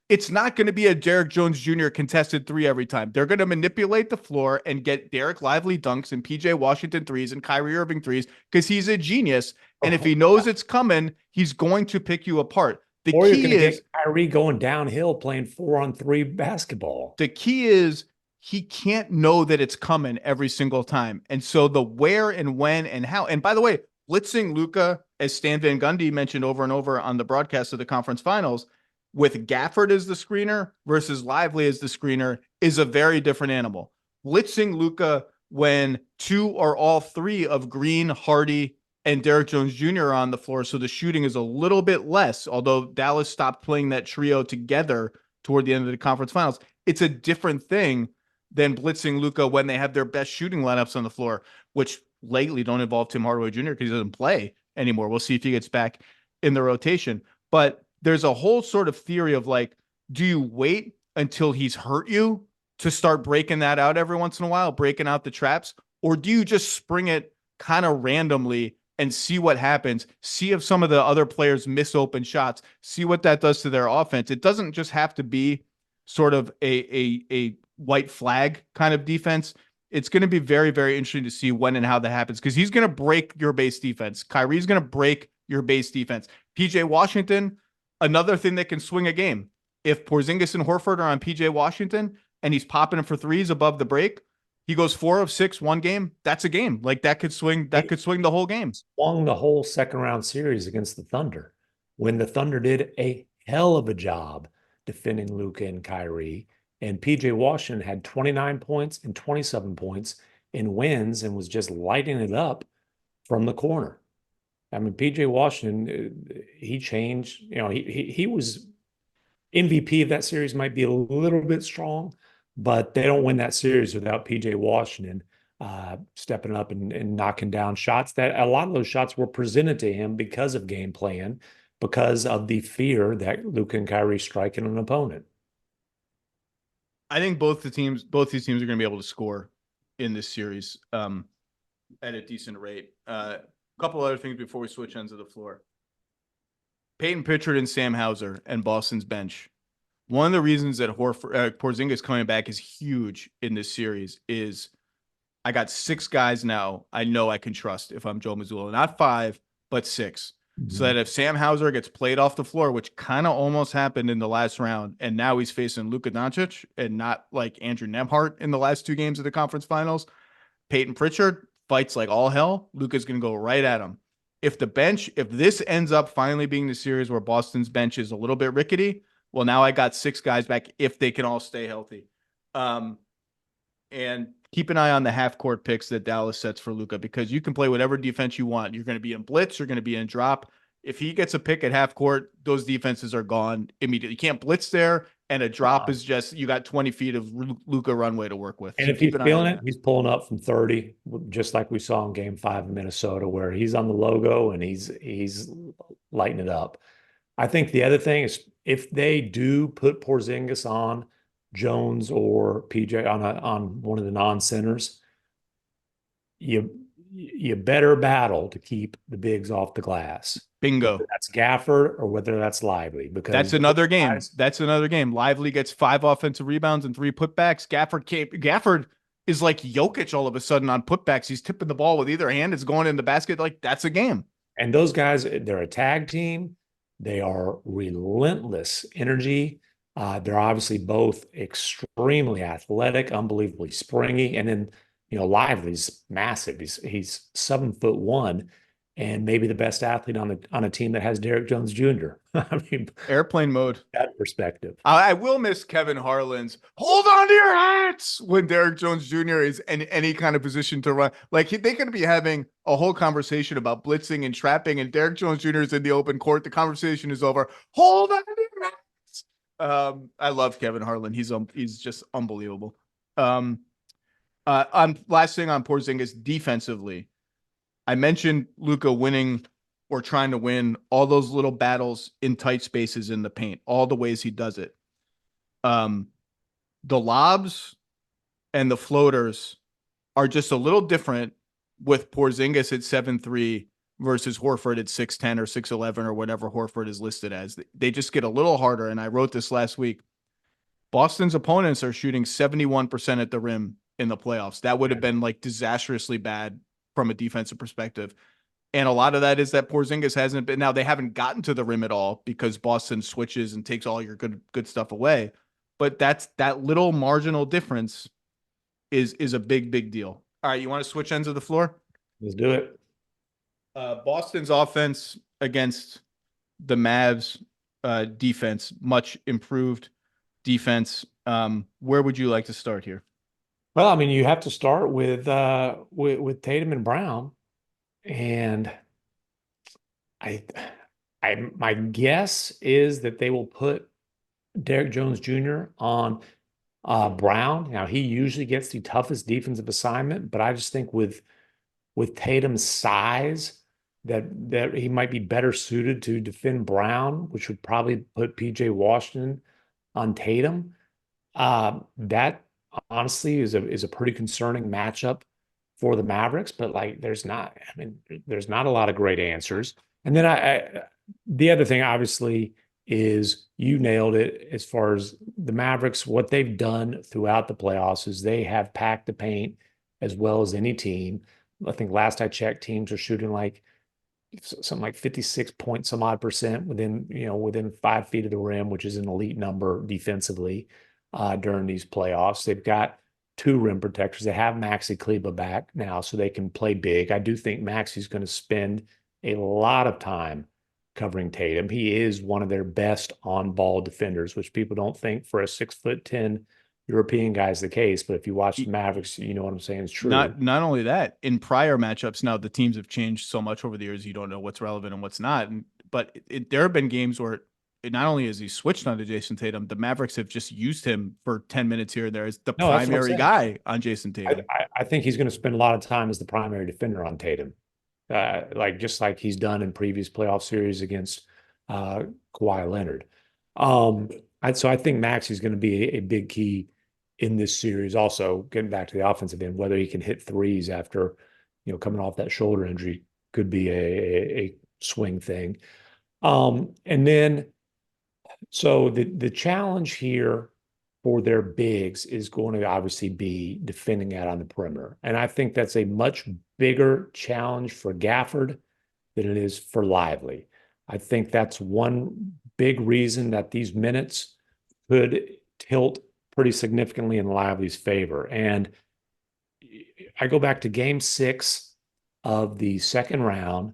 it's not going to be a Derrick Jones Jr. contested 3 every time. They're going to manipulate the floor and get Derek Lively dunks and PJ Washington 3s and Kyrie Irving 3s because he's a genius. And if he knows it's coming, he's going to pick you apart. Or you're going to get Kyrie going downhill playing 4-on-3 basketball. The key is he can't know that it's coming every single time. And so the where and when and how. And by the way, blitzing Luka, as Stan Van Gundy mentioned over and over on the broadcast of the conference finals, with Gafford as the screener versus Lively as the screener is a very different animal. Blitzing Luka when 2 or all 3 of Green, Hardy, and Derrick Jones Jr. are on the floor, so the shooting is a little bit less, although Dallas stopped playing that trio together toward the end of the conference finals. It's a different thing than blitzing Luka when they have their best shooting lineups on the floor, which lately don't involve Tim Hardaway Jr. because he doesn't play anymore. We'll see if he gets back in the rotation. But there's a whole sort of theory of like, do you wait until he's hurt you to start breaking that out every once in a while, breaking out the traps? Or do you just spring it kind of randomly and see what happens, see if some of the other players miss open shots, see what that does to their offense? It doesn't just have to be sort of a white flag kind of defense. It's going to be very, very interesting to see when and how that happens, because he's going to break your base defense. Kyrie's going to break your base defense. PJ Washington, another thing that can swing a game. If Porzingis and Horford are on PJ Washington and he's popping them for threes above the break, he goes 4 of 6 one game. That's a game. Like that could swing the whole game. Swung the whole second round series against the Thunder when the Thunder did a hell of a job defending Luka and Kyrie. And PJ Washington had 29 points and 27 points in wins and was just lighting it up from the corner. I mean, PJ Washington, he changed. He was MVP of that series. Might be a little bit strong, but they don't win that series without PJ Washington stepping up and knocking down shots. That a lot of those shots were presented to him because of game plan, because of the fear that Luka and Kyrie striking an opponent. I think both these teams are going to be able to score in this series at a decent rate. A couple other things before we switch ends of the floor. Peyton Pritchard and Sam Hauser and Boston's bench. One of the reasons that Porzingis coming back is huge in this series is I got 6 guys now I know I can trust if I'm Joe Mazzulla. Not 5, but 6. So that if Sam Hauser gets played off the floor, which kind of almost happened in the last round, and now he's facing Luka Doncic and not like Andrew Nembhard in the last 2 games of the conference finals, Peyton Pritchard fights like all hell. Luka's going to go right at him. If this ends up finally being the series where Boston's bench is a little bit rickety, well, now I got 6 guys back if they can all stay healthy. And keep an eye on the half-court picks that Dallas sets for Luka, because you can play whatever defense you want. You're going to be in blitz. You're going to be in drop. If he gets a pick at half-court, those defenses are gone immediately. You can't blitz there, and a drop is just you got 20 feet of Luka runway to work with. And if he's feeling it, he's pulling up from 30, just like we saw in Game 5 in Minnesota, where he's on the logo and he's lighting it up. I think the other thing is if they do put Porzingis on Jones or PJ on one of the non-centers, you better battle to keep the bigs off the glass. Bingo. Whether that's Gafford or whether that's Lively, because that's another game. That's another game. Lively gets 5 offensive rebounds and 3 putbacks. Gafford is like Jokic all of a sudden on putbacks. He's tipping the ball with either hand. It's going in the basket. Like, that's a game. And those guys, they're a tag team. They are relentless energy. They're obviously both extremely athletic, unbelievably springy. And then, Lively's massive. He's 7'1" and maybe the best athlete on a team that has Derrick Jones Jr. I mean, airplane mode. That perspective. I will miss Kevin Harlan's hold on to your hats when Derrick Jones Jr. is in any kind of position to run. Like, they could be having a whole conversation about blitzing and trapping, and Derrick Jones Jr. is in the open court. The conversation is over. Hold on to your hats. I love Kevin Harlan. He's just unbelievable. Last thing on Porzingis defensively, I mentioned Luka winning or trying to win all those little battles in tight spaces in the paint, all the ways he does it. The lobs and the floaters are just a little different with Porzingis at 7'3" versus Horford at 6'10" or 6'11" or whatever Horford is listed as. They just get a little harder. And I wrote this last week. Boston's opponents are shooting 71% at the rim in the playoffs. That would have been like disastrously bad from a defensive perspective. And a lot of that is that Porzingis hasn't been. Now, they haven't gotten to the rim at all because Boston switches and takes all your good stuff away. But that little marginal difference is a big deal. All right, you want to switch ends of the floor? Let's do it. Boston's offense against the Mavs defense, much improved defense. Where would you like to start here? Well, I mean, you have to start with Tatum and Brown. And I, my guess is that they will put Derek Jones Jr. on Brown. Now, he usually gets the toughest defensive assignment, but I just think with Tatum's size, that he might be better suited to defend Brown, which would probably put PJ Washington on Tatum. That honestly is a pretty concerning matchup for the Mavericks, but like there's not a lot of great answers. And then the other thing obviously is you nailed it as far as the Mavericks. What they've done throughout the playoffs is they have packed the paint as well as any team. I think last I checked, teams are shooting like something like 56 point some odd percent within 5 feet of the rim, which is an elite number defensively during these playoffs. They've got 2 rim protectors. They have Maxi Kleber back now, so they can play big. I do think Maxi's going to spend a lot of time covering Tatum. He is one of their best on-ball defenders, which people don't think for a 6'10" European guy is the case. But if you watch the Mavericks, you know what I'm saying is true. Not only that, in prior matchups, now the teams have changed so much over the years, you don't know what's relevant and what's not. But there have been games where not only has he switched on to Jayson Tatum, the Mavericks have just used him for 10 minutes here and there as the primary guy on Jayson Tatum. I think he's going to spend a lot of time as the primary defender on Tatum, just like he's done in previous playoff series against Kawhi Leonard. So I think Maxi's going to be a big key in this series. Also, getting back to the offensive end, whether he can hit threes after coming off that shoulder injury could be a swing thing. And then so the challenge here for their bigs is going to obviously be defending out on the perimeter. And I think that's a much bigger challenge for Gafford than it is for Lively. I think that's one big reason that these minutes could tilt pretty significantly in Lively's favor. And I go back to game 6 of the second round,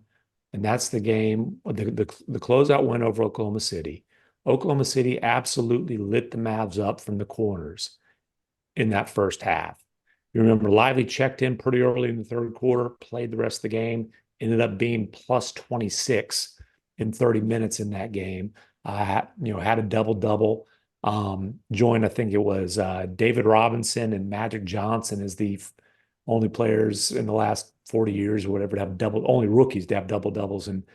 and that's the game, the closeout win over Oklahoma City. Oklahoma City absolutely lit the Mavs up from the corners in that first half. You remember Lively checked in pretty early in the third quarter, played the rest of the game, ended up being plus 26 in 30 minutes in that game. Had a double-double. Joined, I think it was David Robinson and Magic Johnson as the only players in the last 40 years or whatever to have only rookies to have double-doubles in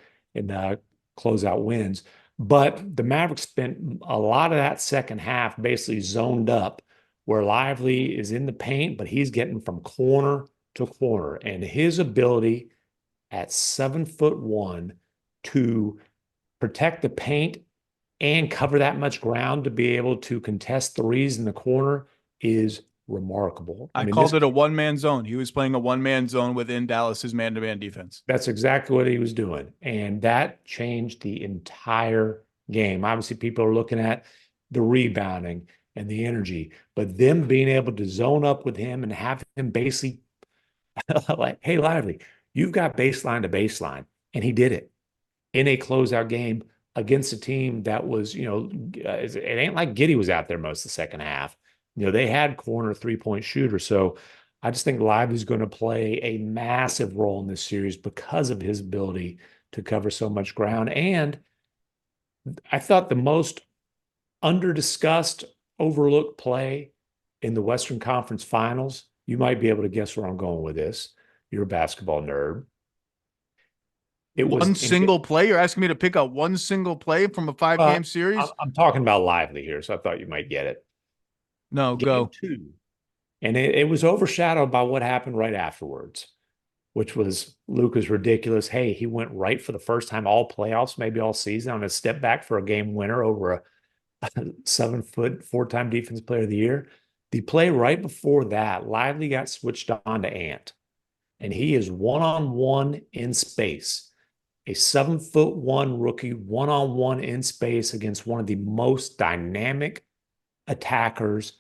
closeout wins. But the Mavericks spent a lot of that second half basically zoned up where Lively is in the paint, but he's getting from corner to corner. And his ability at 7'1" to protect the paint and cover that much ground to be able to contest threes in the corner is remarkable. I called it a one-man zone. He was playing a one-man zone within Dallas's man-to-man defense. That's exactly what he was doing. And that changed the entire game. Obviously, people are looking at the rebounding and the energy, but them being able to zone up with him and have him basically like, hey, Lively, you've got baseline to baseline. And he did it in a closeout game against a team that was, it ain't like Giddey was out there most of the second half. They had corner 3-point shooters. So I just think Lively's going to play a massive role in this series because of his ability to cover so much ground. And I thought the most under-discussed, overlooked play in the Western Conference Finals, you might be able to guess where I'm going with this. You're a basketball nerd. It was one single play? You're asking me to pick out one single play from a 5-game series? I'm talking about Lively here, so I thought you might get it. No, Game go. 2. And it was overshadowed by what happened right afterwards, which was Luka's ridiculous. Hey, he went right for the first time all playoffs, maybe all season, on a step back for a game winner over a 7-foot, 4-time defensive player of the year. The play right before that, Lively got switched on to Ant, and he is one-on-one in space. A 7'1" rookie, one-on-one in space against one of the most dynamic attackers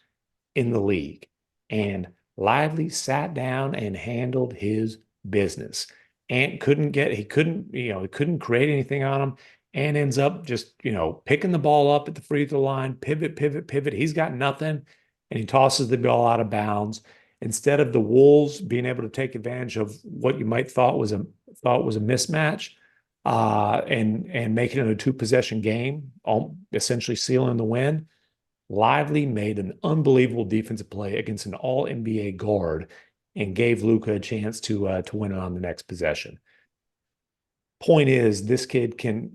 in the league. And Lively sat down and handled his business. Ant couldn't create anything on him, and ends up just, picking the ball up at the free throw line, pivot. He's got nothing, and he tosses the ball out of bounds. Instead of the Wolves being able to take advantage of what you might thought was a mismatch, and make it in a 2-possession game, essentially sealing the win. Lively made an unbelievable defensive play against an all NBA guard and gave Luka a chance to win it on the next possession. Point is, this kid can,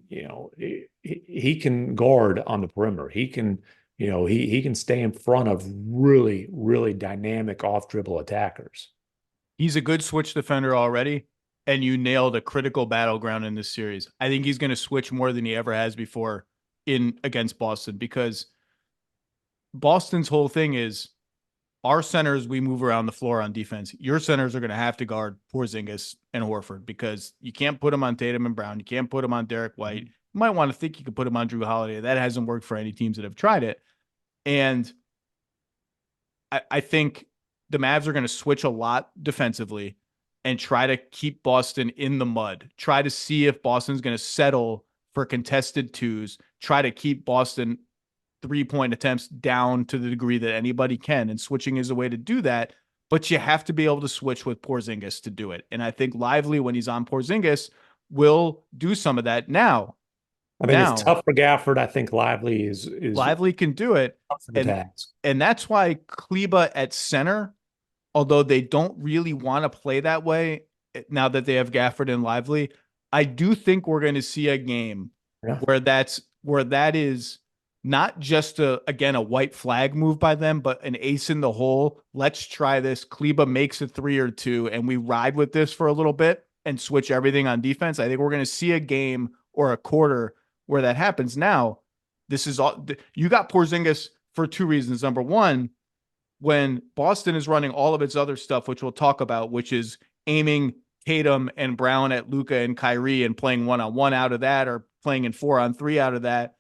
he can guard on the perimeter. He can, he can stay in front of really, really dynamic off dribble attackers. He's a good switch defender already, and you nailed a critical battleground in this series. I think he's going to switch more than he ever has before against Boston, because Boston's whole thing is our centers, we move around the floor on defense. Your centers are going to have to guard Porzingis and Horford, because you can't put them on Tatum and Brown. You can't put them on Derek White. You might want to think you could put them on Drew Holiday. That hasn't worked for any teams that have tried it. And I think the Mavs are going to switch a lot defensively and try to keep Boston in the mud. Try to see if Boston's going to settle for contested twos. Try to keep Boston 3-point attempts down to the degree that anybody can, and switching is a way to do that. But you have to be able to switch with Porzingis to do it. And I think Lively, when he's on Porzingis, will do some of that. Now, I think it's tough for Gafford. I think Lively is Lively can do it. And that's why Kleba at center, although they don't really want to play that way now that they have Gafford and Lively, I do think we're going to see a game where that is not just a white flag move by them, but an ace in the hole. Let's try this. Kleba makes a 3 or 2, and we ride with this for a little bit and switch everything on defense. I think we're going to see a game or a quarter where that happens. Now, this is all you got Porzingis for 2 reasons. Number one, when Boston is running all of its other stuff, which we'll talk about, which is aiming Tatum and Brown at Luka and Kyrie and playing 1-on-1 out of that, or playing in 4-on-3 out of that.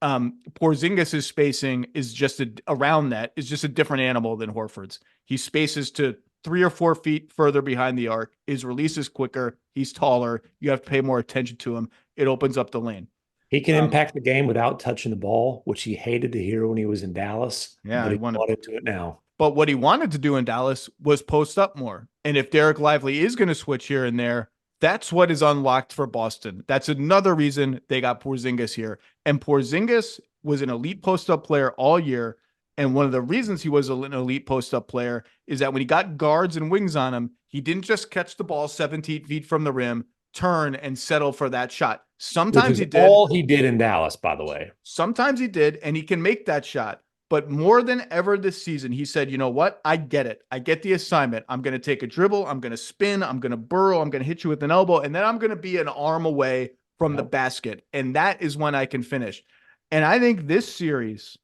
Porzingis' spacing is around that is just a different animal than Horford's. He spaces to 3 or 4 feet further behind the arc. His release is quicker. He's taller. You have to pay more attention to him. It opens up the lane. He can impact the game without touching the ball, which he hated to hear when he was in Dallas. Yeah, but he wanted to do it now. But what he wanted to do in Dallas was post up more. And if Derek Lively is going to switch here and there, that's what is unlocked for Boston. That's another reason they got Porzingis here. And Porzingis was an elite post-up player all year. And one of the reasons he was an elite post-up player is that when he got guards and wings on him, he didn't just catch the ball 17 feet from the rim, turn, and settle for that shot. Sometimes he did. All he did in Dallas, by the way. Sometimes he did, and he can make that shot. But more than ever this season, he said, you know what? I get it. I get the assignment. I'm going to take a dribble. I'm going to spin. I'm going to burrow. I'm going to hit you with an elbow. And then I'm going to be an arm away from the basket. And that is when I can finish. And I think this series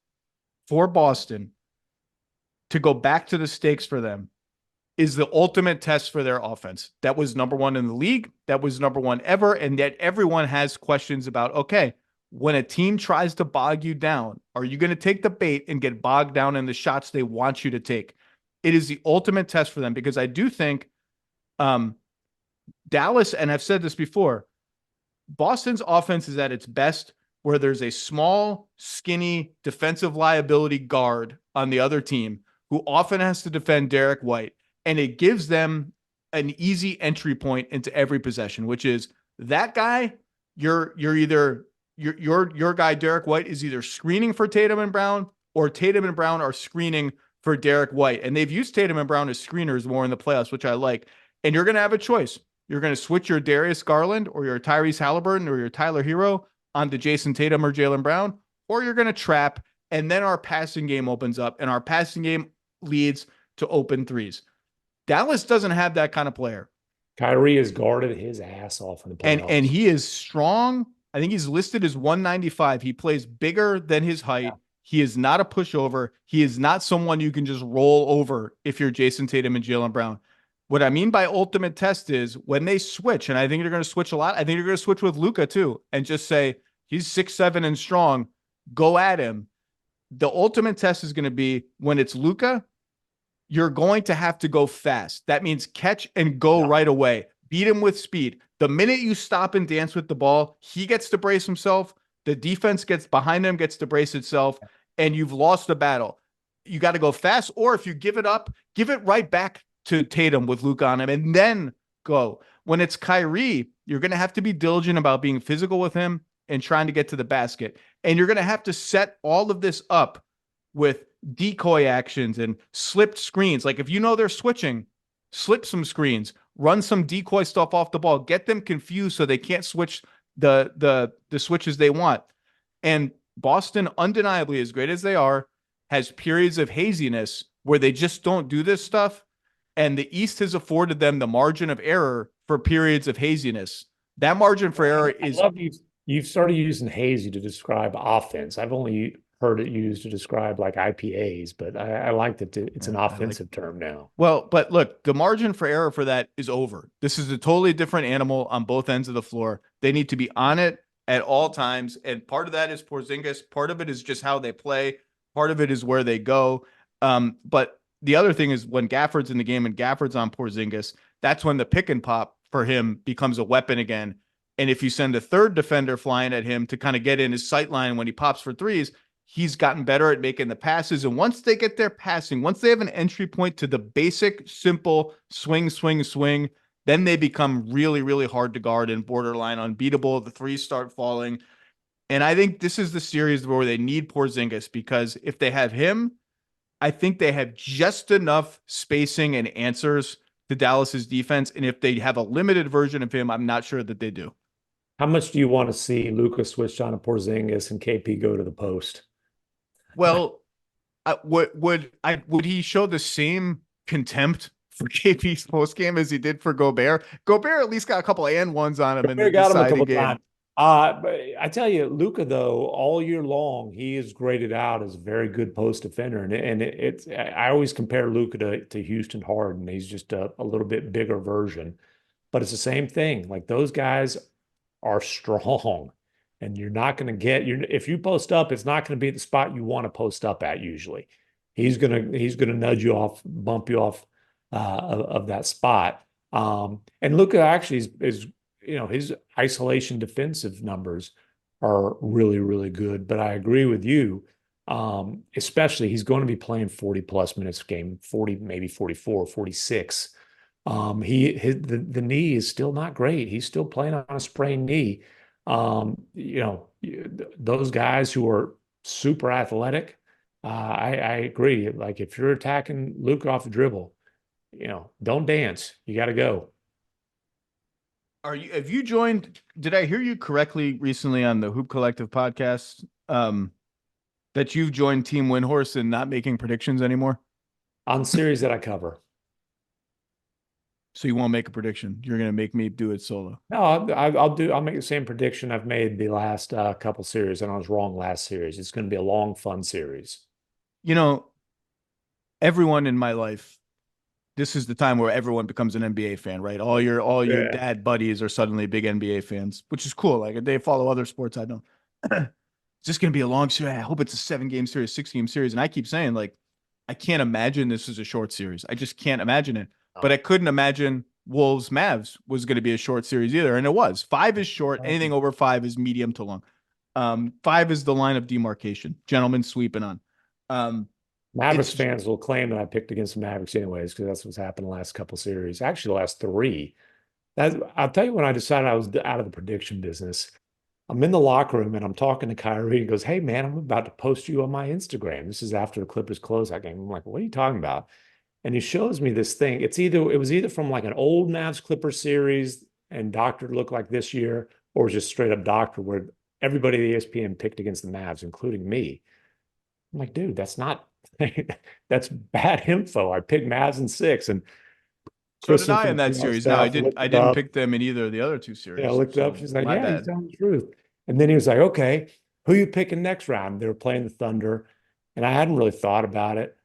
for Boston, to go back to the stakes for them, is the ultimate test for their offense. That was number 1 in the league. That was number 1 ever. And that everyone has questions about, okay, when a team tries to bog you down, are you going to take the bait and get bogged down in the shots they want you to take? It is the ultimate test for them, because I do think Dallas, and I've said this before, Boston's offense is at its best where there's a small, skinny defensive liability guard on the other team who often has to defend Derek White. And it gives them an easy entry point into every possession, which is that guy, your guy, Derek White, is either screening for Tatum and Brown, or Tatum and Brown are screening for Derek White. And they've used Tatum and Brown as screeners more in the playoffs, which I like. And you're going to have a choice. You're going to switch your Darius Garland or your Tyrese Halliburton or your Tyler Hero onto Jayson Tatum or Jaylen Brown, or you're going to trap, and then our passing game opens up, and our passing game leads to open threes. Dallas doesn't have that kind of player. Kyrie has guarded his ass off in the playoffs. And he is strong. I think he's listed as 195. He plays bigger than his height. Yeah. He is not a pushover. He is not someone you can just roll over if you're Jayson Tatum and Jaylen Brown. What I mean by ultimate test is when they switch, and I think they're going to switch a lot. I think they're going to switch with Luka too, and just say, he's 6'7" and strong. Go at him. The ultimate test is going to be when it's Luka, you're going to have to go fast. That means catch and go right away. Beat him with speed. The minute you stop and dance with the ball, he gets to brace himself. The defense gets behind him, gets to brace itself, and you've lost the battle. You got to go fast, or if you give it up, give it right back to Tatum with Luka on him, and then go. When it's Kyrie, you're going to have to be diligent about being physical with him and trying to get to the basket. And you're going to have to set all of this up with decoy actions and slipped screens. Like if you know they're switching, slip some screens, run some decoy stuff off the ball, get them confused so they can't switch the switches they want. And Boston, undeniably, as great as they are, has periods of haziness where they just don't do this stuff. And the East has afforded them the margin of error for periods of haziness. That margin for error is. I love you've started using hazy to describe offense. I've only heard it used to describe like IPAs, but I like that it's an offensive term now. Well, but look, the margin for error for that is over. This is a totally different animal on both ends of the floor. They need to be on it at all times. And part of that is Porzingis. Part of it is just how they play. Part of it is where they go. But the other thing is when Gafford's in the game and Gafford's on Porzingis, that's when the pick and pop for him becomes a weapon again. And if you send a third defender flying at him to kind of get in his sight line when he pops for threes, he's gotten better at making the passes. And once they get their passing, once they have an entry point to the basic, simple swing, then they become really, really hard to guard and borderline unbeatable. The threes start falling. And I think this is the series where they need Porzingis, because if they have him, I think they have just enough spacing and answers to Dallas's defense. And if they have a limited version of him, I'm not sure that they do. How much do you want to see Luka switch on to Porzingis and KP go to the post? Well, would he show the same contempt for KP's post game as he did for Gobert? Gobert at least got a couple and ones on him in the deciding game. Times. But I tell you, Luka, though, all year long, he is graded out as a very good post defender. And I always compare Luka to Houston Harden. He's just a little bit bigger version. But it's the same thing. Like, those guys are strong. And you're not going to get if you post up, it's not going to be at the spot you want to post up at usually. He's gonna nudge you off, bump you off of that spot. And Luka actually is his isolation defensive numbers are really, really good. But I agree with you, especially he's going to be playing 40 plus minutes a game, 40, maybe 44, 46. The knee is still not great. He's still playing on a sprained knee. Those guys who are super athletic, I agree. Like, if you're attacking Luka off the dribble, don't dance. You got to go. Have you joined? Did I hear you correctly recently on the Hoop Collective podcast? That you've joined Team Windhorse and not making predictions anymore on series that I cover. So you won't make a prediction. You're going to make me do it solo. No, I'll make the same prediction I've made the last couple series, and I was wrong last series. It's going to be a long, fun series. Everyone in my life, this is the time where everyone becomes an NBA fan, right? All your dad buddies are suddenly big NBA fans, which is cool. Like, they follow other sports. I don't. It's just going to be a long series. I hope it's a 7-game series, 6-game series. And I keep saying, like, I can't imagine this is a short series. I just can't imagine it. But I couldn't imagine Wolves Mavs was going to be a short series either. And it was. 5 is short. Anything over 5 is medium to long. 5 is the line of demarcation. Gentlemen sweeping on. Mavericks fans will claim that I picked against the Mavericks anyways, because that's what's happened the last couple series. Actually, the last 3. I'll tell you, when I decided I was out of the prediction business, I'm in the locker room and I'm talking to Kyrie. He goes, "Hey, man, I'm about to post you on my Instagram." This is after the Clippers closeout game. I'm like, "What are you talking about?" And he shows me this thing. It was either from like an old Mavs Clippers series and doctored look like this year, or just straight up doctor where everybody at ESPN picked against the Mavs, including me. I'm like, dude, that's bad info. I picked Mavs in 6, and so did I in that series. No, I didn't pick them in either of the other 2 series. Yeah, I looked up. She's like, yeah, he's telling the truth. And then he was like, okay, who are you picking next round? They were playing the Thunder, and I hadn't really thought about it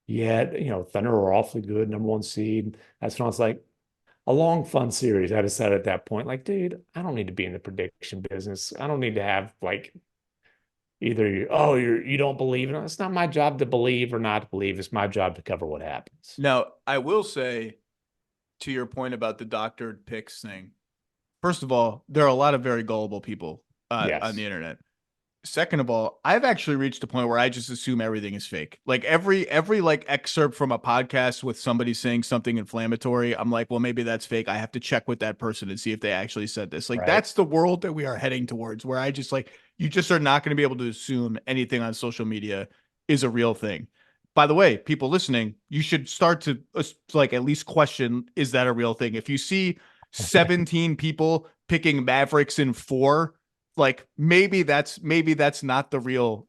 yet. Thunder were awfully good, number 1 seed. That's when I was like, a long, fun series. I decided at that point, like, dude, I don't need to be in the prediction business. I don't need to have like either you don't believe in it. It's not my job to believe or not to believe. It's my job to cover what happens. Now, I will say, to your point about the doctored picks thing, first of all, there are a lot of very gullible people on the internet. Second of all, I've actually reached a point where I just assume everything is fake. Like every like excerpt from a podcast with somebody saying something inflammatory, I'm like, well, maybe that's fake. I have to check with that person and see if they actually said this. Like Right. that's the world that we are heading towards, where I just like you just are not going to be able to assume anything on social media is a real thing. By the way, people listening, you should start to like at least question, is that a real thing? If you see 17 people picking Mavericks in 4, like maybe that's not the real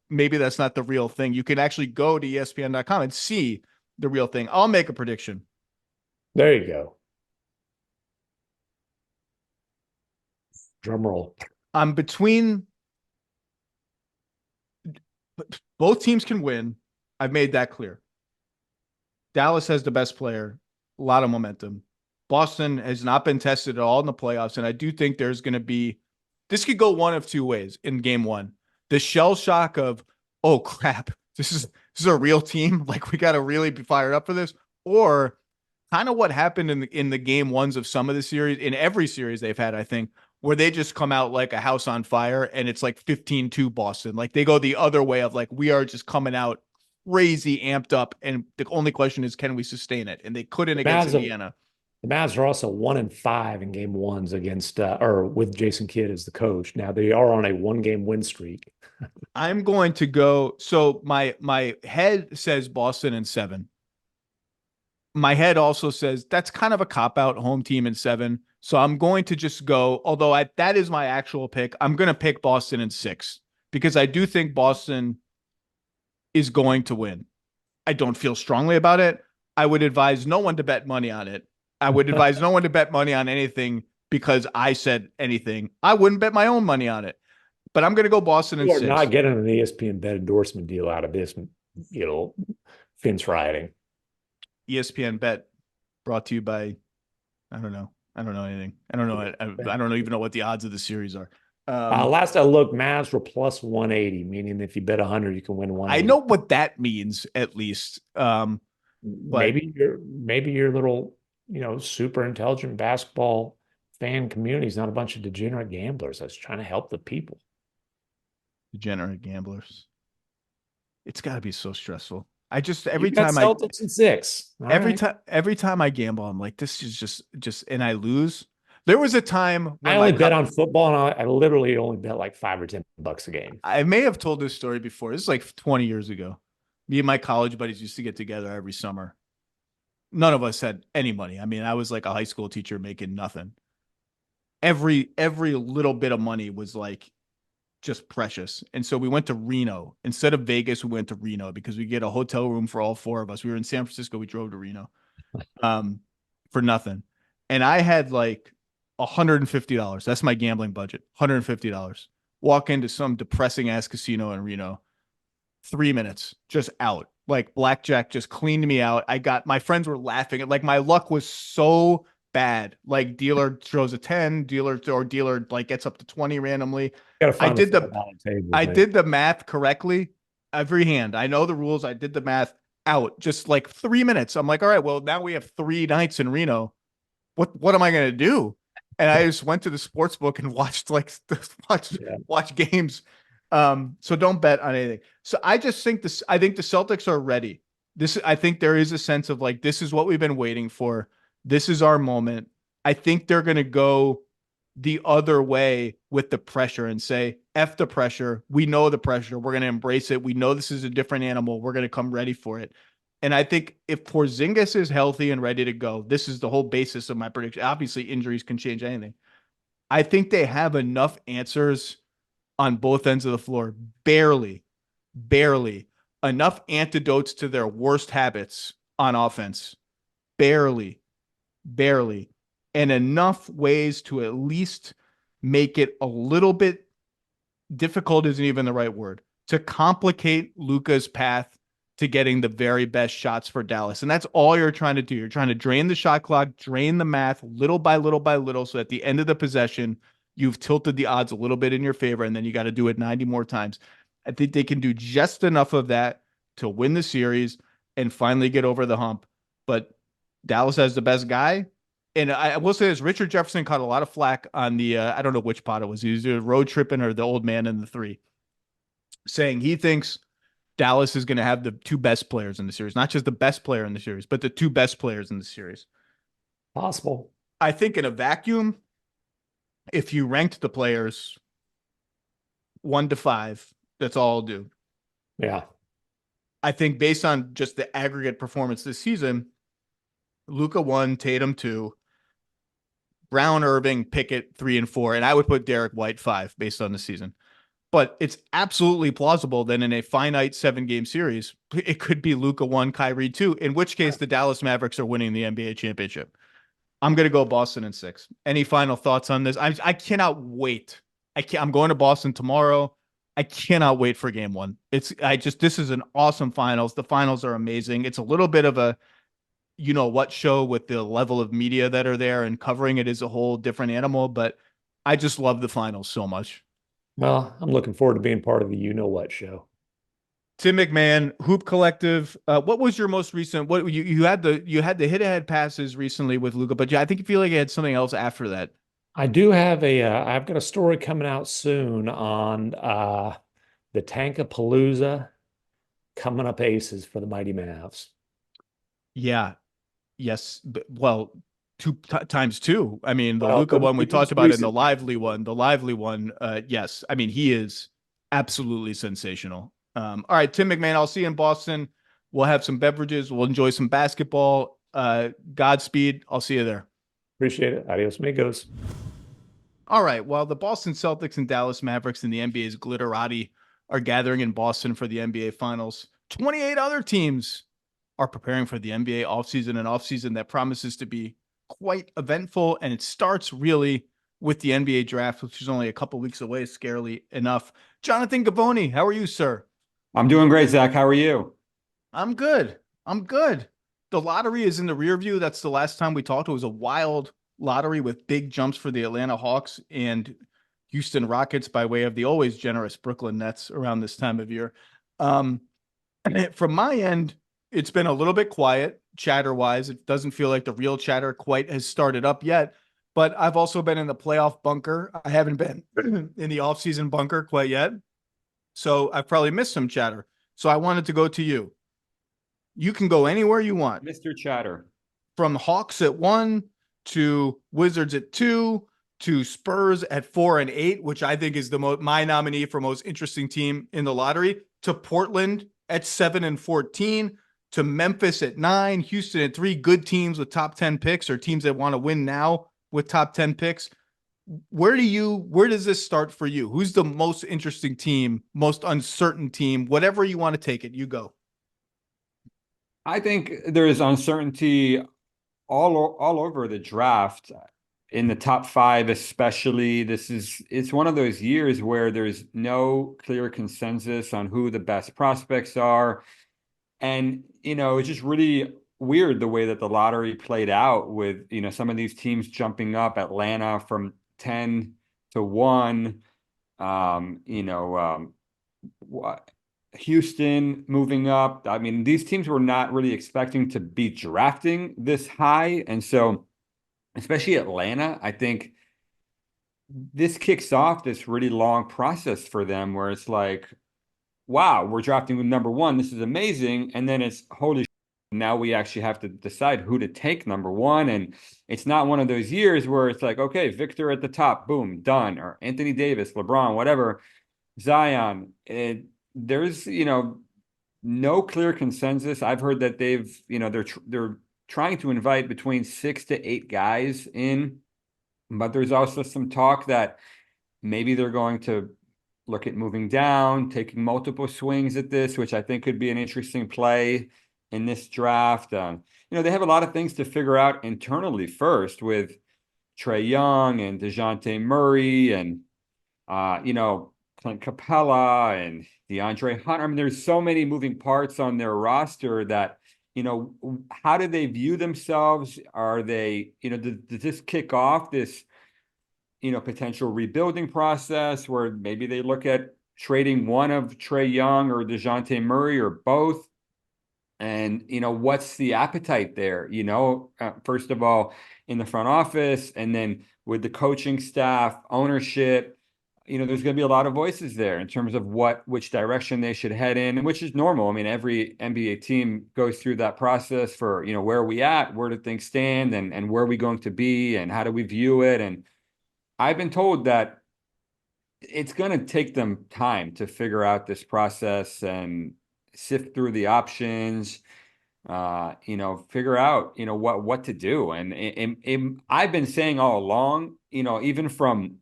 thing. You can actually go to ESPN.com and see the real thing. I'll make a prediction. There you go. Drum roll. I'm between both teams can win. I've made that clear. Dallas has the best player, a lot of momentum. Boston has not been tested at all in the playoffs, and I do think there's going to be this could go one of two ways in game one. The shell shock of, oh crap, this is a real team. Like we got to really be fired up for this. Or kind of what happened in the game ones of some of the series, in every series they've had, I think, where they just come out like a house on fire and it's like 15-2 Boston. Like they go the other way of like, we are just coming out crazy amped up. And the only question is, can we sustain it? And they couldn't against Indiana. The Mavs are also 1-5 in game ones against or with Jason Kidd as the coach. Now they are on a 1-game win streak. I'm going to go. So my head says Boston in 7. My head also says that's kind of a cop out, home team in 7. So I'm going to just go, although that is my actual pick. I'm going to pick Boston in 6 because I do think Boston is going to win. I don't feel strongly about it. I would advise no one to bet money on it. I would advise no one to bet money on anything because I said anything. I wouldn't bet my own money on it. But I'm going to go Boston in 6. Not getting an ESPN bet endorsement deal out of this, fence rioting. ESPN bet brought to you by, I don't know anything. I don't know. I don't even know what the odds of the series are. Last I looked, Mavs were plus 180, meaning if you bet 100, you can win 180. I know what that means at least. But maybe your little, super intelligent basketball fan community is not a bunch of degenerate gamblers. That's trying to help the people. Degenerate gamblers. It's got to be so stressful. I just every time Celtics in 6. Every time I gamble, I'm like, this is just, and I lose. There was a time when I only bet on football, and I literally only bet like $5 or $10 a game. I may have told this story before. This is like 20 years ago. Me and my college buddies used to get together every summer. None of us had any money. I mean, I was like a high school teacher making nothing. Every little bit of money was like just precious. And so we went to Reno. Instead of Vegas, we went to Reno because we get a hotel room for all 4 of us. We were in San Francisco. We drove to Reno for nothing. And I had like $150. That's my gambling budget. $150. Walk into some depressing ass casino in Reno. 3 minutes, just out. Like blackjack just cleaned me out. My friends were laughing. Like my luck was so bad. Like dealer throws a 10, dealer like gets up to 20 randomly. I did the math correctly. Every hand. I know the rules. I did the math out. Just like 3 minutes. I'm like, all right, well, now we have 3 nights in Reno. What am I gonna do? And I just went to the sports book and watched watch games. So don't bet on anything. So I just think I think the Celtics are ready. I think there is a sense of like, this is what we've been waiting for. This is our moment. I think they're going to go the other way with the pressure and say, F the pressure. We know the pressure. We're going to embrace it. We know this is a different animal. We're going to come ready for it. And I think if Porzingis is healthy and ready to go, this is the whole basis of my prediction. Obviously, injuries can change anything. I think they have enough answers on both ends of the floor, barely enough antidotes to their worst habits on offense, barely, and enough ways to at least make it a little bit difficult isn't even the right word, to complicate Luka's path to getting the very best shots for Dallas. And that's all you're trying to do. You're trying to drain the shot clock, drain the math little by little. So at the end of the possession, you've tilted the odds a little bit in your favor, and then you got to do it 90 more times. I think they can do just enough of that to win the series and finally get over the hump. But Dallas has the best guy. And I will say this, Richard Jefferson caught a lot of flack on the, I don't know which pod it was. He was either road tripping or the old man in the 3. saying he thinks Dallas is going to have the two best players in the series, not just the best player in the series, but the two best players in the series. Possible. I think in a vacuum, if you ranked the players 1 to 5, that's all I'll do. Yeah. I think based on just the aggregate performance this season, Luka 1, Tatum 2, Brown, Irving, Pickett 3 and 4, and I would put Derek White 5 based on the season. But it's absolutely plausible that in a finite 7-game series, it could be Luka 1, Kyrie 2, in which case the Dallas Mavericks are winning the NBA championship. I'm going to go Boston in 6. Any final thoughts on this? I cannot wait. I'm going to Boston tomorrow. I cannot wait for game 1. This is an awesome finals. The finals are amazing. It's a little bit of a, you know what, show with the level of media that are there, and covering it is a whole different animal, but I just love the finals so much. Well, I'm looking forward to being part of the You Know What show. Tim MacMahon, Hoop Collective. What was your most recent? What you had the hit ahead passes recently with Luka, but I think you feel like you had something else after that. I do have I've got a story coming out soon on the Tankapalooza coming up aces for the Mighty Mavs. Yeah, yes. Well, times two. I mean, the Well, Luka one we the talked most about, and recent. the lively one. The lively one. Yes. I mean, he is absolutely sensational. All right, Tim MacMahon. I'll see you in Boston. We'll have some beverages. We'll enjoy some basketball. Godspeed. I'll see you there. Appreciate it. Adios, amigos. All right. While the Boston Celtics and Dallas Mavericks and the NBA's glitterati are gathering in Boston for the NBA Finals, 28 other teams are preparing for the NBA offseason, an offseason that promises to be quite eventful. And it starts really with the NBA draft, which is only a couple weeks away, scarily enough. Jonathan Givony, how are you, sir? I'm doing great, Zach. How are you? I'm good. I'm good. The lottery is in the rear view. That's the last time we talked. It was a wild lottery with big jumps for the Atlanta Hawks and Houston Rockets by way of the always generous Brooklyn Nets around this time of year. From my end, it's been a little bit quiet chatter-wise. It doesn't feel like the real chatter quite has started up yet, but I've also been in the playoff bunker. I haven't been in the offseason bunker quite yet, so I've probably missed some chatter. So I wanted to go to you. You can go anywhere you want. Mr. Chatter. From Hawks at 1 to Wizards at 2 to Spurs at 4 and 8, which I think is my nominee for most interesting team in the lottery, to Portland at 7 and 14, to Memphis at 9, Houston at 3, good teams with top 10 picks or teams that want to win now with top 10 picks. Where does this start for you? Who's the most interesting team, most uncertain team, whatever you want to take it, you go. I think there is uncertainty all over the draft in the top 5, especially. It's one of those years where there's no clear consensus on who the best prospects are. And, it's just really weird the way that the lottery played out with, some of these teams jumping up, Atlanta from 10 to 1, Houston moving up. I mean, these teams were not really expecting to be drafting this high. And so, especially Atlanta, I think this kicks off this really long process for them where it's like, wow, we're drafting with number 1. This is amazing. And then it's holy shit, now we actually have to decide who to take number 1. And it's not one of those years where it's like, okay, Victor at the top, boom, done. Or Anthony Davis, LeBron, whatever, Zion. There's, no clear consensus. I've heard that they're trying to invite between 6 to 8 guys in, but there's also some talk that maybe they're going to look at moving down, taking multiple swings at this, which I think could be an interesting play in this draft. They have a lot of things to figure out internally first with Trae Young and DeJounte Murray and, Clint Capella and DeAndre Hunter. I mean, there's so many moving parts on their roster that, how do they view themselves? Are they, does this kick off this, potential rebuilding process where maybe they look at trading one of Trae Young or DeJounte Murray or both? And, what's the appetite there? First of all, in the front office, and then with the coaching staff, ownership, there's going to be a lot of voices there in terms of which direction they should head in, and which is normal. I mean, every NBA team goes through that process for, where are we at, where do things stand, and where are we going to be, and how do we view it? And I've been told that it's going to take them time to figure out this process and sift through the options, figure out, what to do. And I've been saying all along, even from,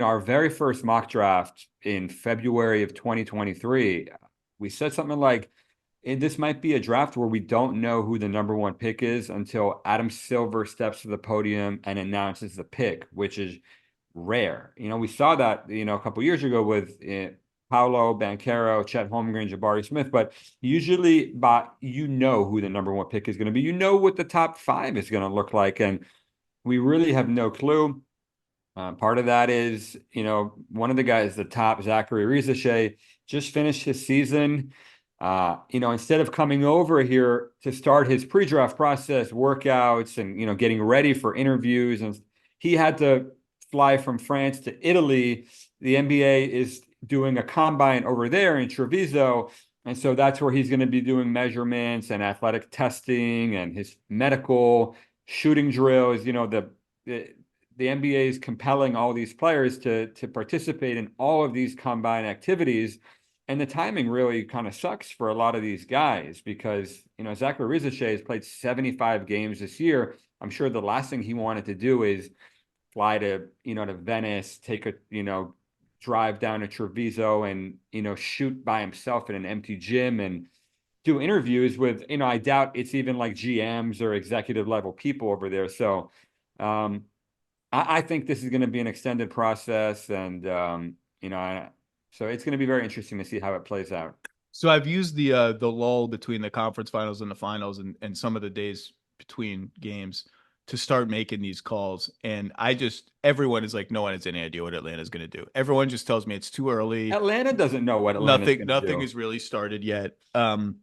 our very first mock draft in February of 2023, we said something like, this might be a draft where we don't know who the number one pick is until Adam Silver steps to the podium and announces the pick, which is rare. We saw that, a couple years ago with Paolo Banchero, Chet Holmgren, Jabari Smith, but usually who the number one pick is going to be. What the top 5 is going to look like, and we really have no clue. Part of that is, one of the guys, the top, Zachary Rizachet, just finished his season. Instead of coming over here to start his pre-draft process, workouts, and, getting ready for interviews, and he had to fly from France to Italy. The NBA is doing a combine over there in Treviso. And so that's where he's going to be doing measurements and athletic testing and his medical shooting drills. The NBA is compelling all these players to participate in all of these combine activities. And the timing really kind of sucks for a lot of these guys because, Zachary Rizachet has played 75 games this year. I'm sure the last thing he wanted to do is fly to Venice, take a, drive down to Treviso and, shoot by himself in an empty gym and do interviews with, I doubt it's even like GMs or executive level people over there. So I think this is going to be an extended process, and, so it's going to be very interesting to see how it plays out. So I've used the lull between the conference finals and the finals and some of the days between games to start making these calls. And everyone is like, no one has any idea what Atlanta's going to do. Everyone just tells me it's too early. Atlanta doesn't know what Atlanta's going to do. Nothing has really started yet. To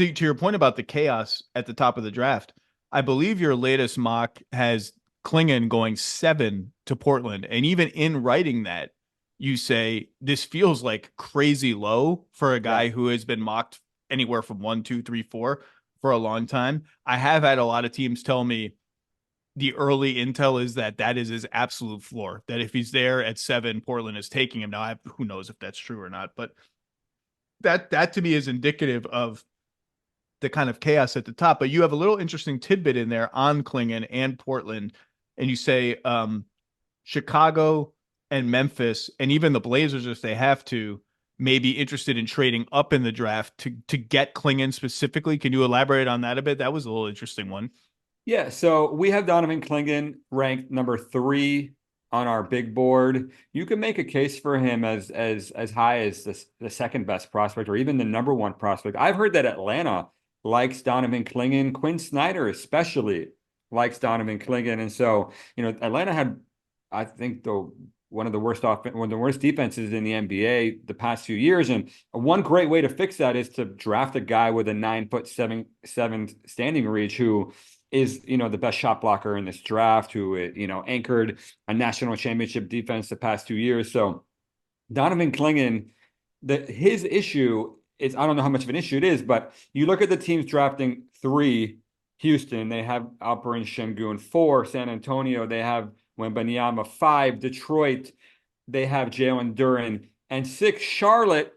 your point about the chaos at the top of the draft, I believe your latest mock has Klingon going 7 to Portland. And even in writing that, you say this feels like crazy low for a guy who has been mocked anywhere from 1, 2, 3, 4 for a long time. I have had a lot of teams tell me the early intel is that is his absolute floor, that if he's there at 7, Portland is taking him. Now, who knows if that's true or not, but that to me is indicative of the kind of chaos at the top. But you have a little interesting tidbit in there on Klingon and Portland, and you say Chicago and Memphis, and even the Blazers, if they have to, may be interested in trading up in the draft to get Klingon specifically. Can you elaborate on that a bit? That was a little interesting one. Yeah, so we have Donovan Klingon ranked number 3 on our big board. You can make a case for him as high as the second best prospect or even the number 1 prospect. I've heard that Atlanta likes Donovan Klingon. Quinn Snyder especially likes Donovan Klingon. And so, Atlanta had, I think, one of the worst defenses in the NBA the past few years. And one great way to fix that is to draft a guy with a 9'7" standing reach who is, the best shot blocker in this draft, who, anchored a national championship defense the past 2 years. So Donovan Klingon, his issue is, I don't know how much of an issue it is, but you look at the teams drafting 3, Houston, they have Alperen Şengün. 4, San Antonio, they have Wembanyama. 5, Detroit, they have Jalen Duren. And 6, Charlotte,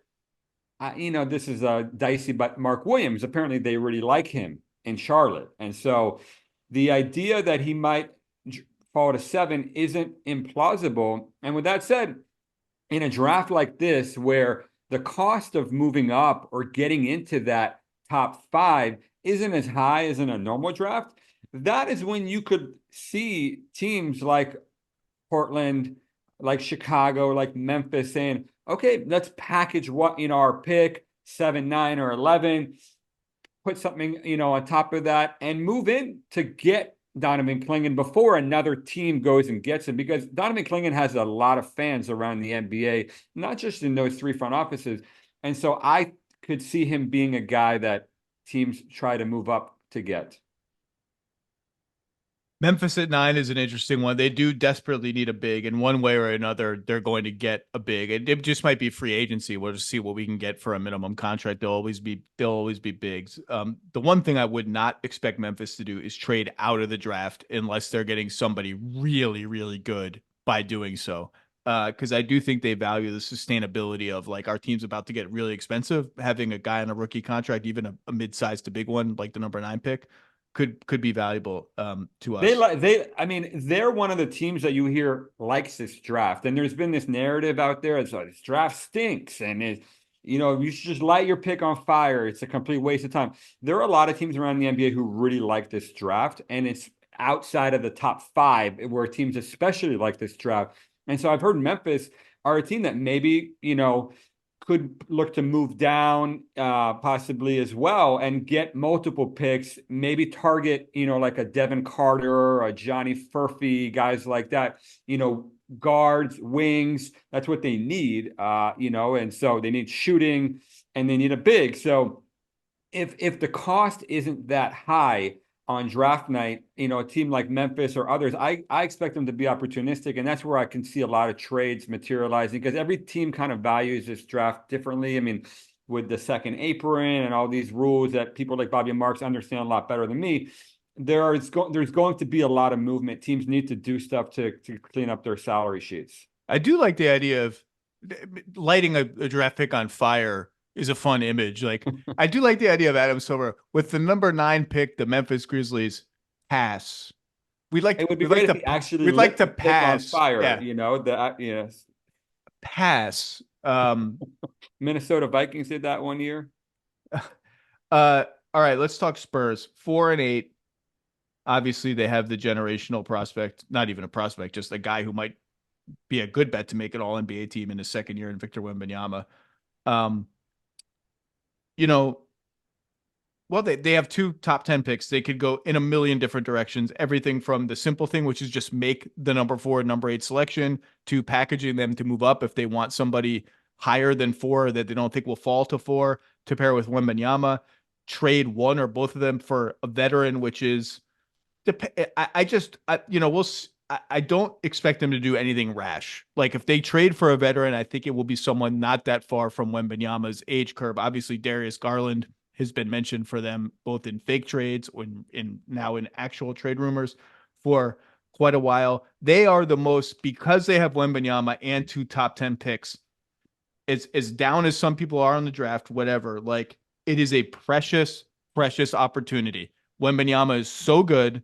this is dicey, but Mark Williams, apparently they really like him in Charlotte. And so the idea that he might fall to 7 isn't implausible. And with that said, in a draft like this, where the cost of moving up or getting into that top 5 isn't as high as in a normal draft, that is when you could see teams like Portland, like Chicago, like Memphis saying, okay, let's package our pick 7, 9, or 11, put something, on top of that and move in to get Donovan Klingon before another team goes and gets him, because Donovan Klingon has a lot of fans around the NBA, not just in those 3 front offices. And so I could see him being a guy that teams try to move up to get. Memphis at 9 is an interesting one. They do desperately need a big, and one way or another, they're going to get a big. It just might be free agency. We'll just see what we can get for a minimum contract. They'll always be bigs. The one thing I would not expect Memphis to do is trade out of the draft unless they're getting somebody really, really good by doing so. Because I do think they value the sustainability of like our team's about to get really expensive. Having a guy on a rookie contract, even a mid-sized to big one like the number 9 pick, could be valuable to us. I mean, they're one of the teams that you hear likes this draft. And there's been this narrative out there. It's like this draft stinks. And you should just light your pick on fire. It's a complete waste of time. There are a lot of teams around the NBA who really like this draft. And it's outside of the top 5 where teams especially like this draft. And so I've heard Memphis are a team that maybe, could look to move down possibly as well and get multiple picks, maybe target, like a Devin Carter or a Johnny Furphy, guys like that, guards, wings. That's what they need, and so they need shooting and they need a big. So if the cost isn't that high on draft night, a team like Memphis or others, I expect them to be opportunistic. And that's where I can see a lot of trades materializing because every team kind of values this draft differently. I mean, with the second apron and all these rules that people like Bobby Marks understand a lot better than me, there's going to be a lot of movement. Teams need to do stuff to clean up their salary sheets. I do like the idea of lighting a draft pick on fire is a fun image. Like I do like the idea of Adam Silver with the number 9 pick, the Memphis Grizzlies pass. We'd like it would be we'd great like if to he actually we'd like to lit the pick on pass fire. Yeah. Pass. Minnesota Vikings did that one year. All right, let's talk Spurs. 4 and 8. Obviously, they have the generational prospect, not even a prospect, just a guy who might be a good bet to make an all NBA team in his second year in Victor Wembanyama. Well, they have 2 top 10 picks. They could go in a million different directions. Everything from the simple thing, which is just make the number 4 and number 8 selection, to packaging them to move up if they want somebody higher than 4 that they don't think will fall to 4 to pair with Wembanyama. Trade one or both of them for a veteran, which is I don't expect them to do anything rash. Like if they trade for a veteran, I think it will be someone not that far from Wembanyama's age curve. Obviously, Darius Garland has been mentioned for them both in fake trades or now in actual trade rumors for quite a while. They are the most, because they have Wembanyama and 2 top 10 picks, as down as some people are on the draft, whatever, like it is a precious, precious opportunity. Wembanyama is so good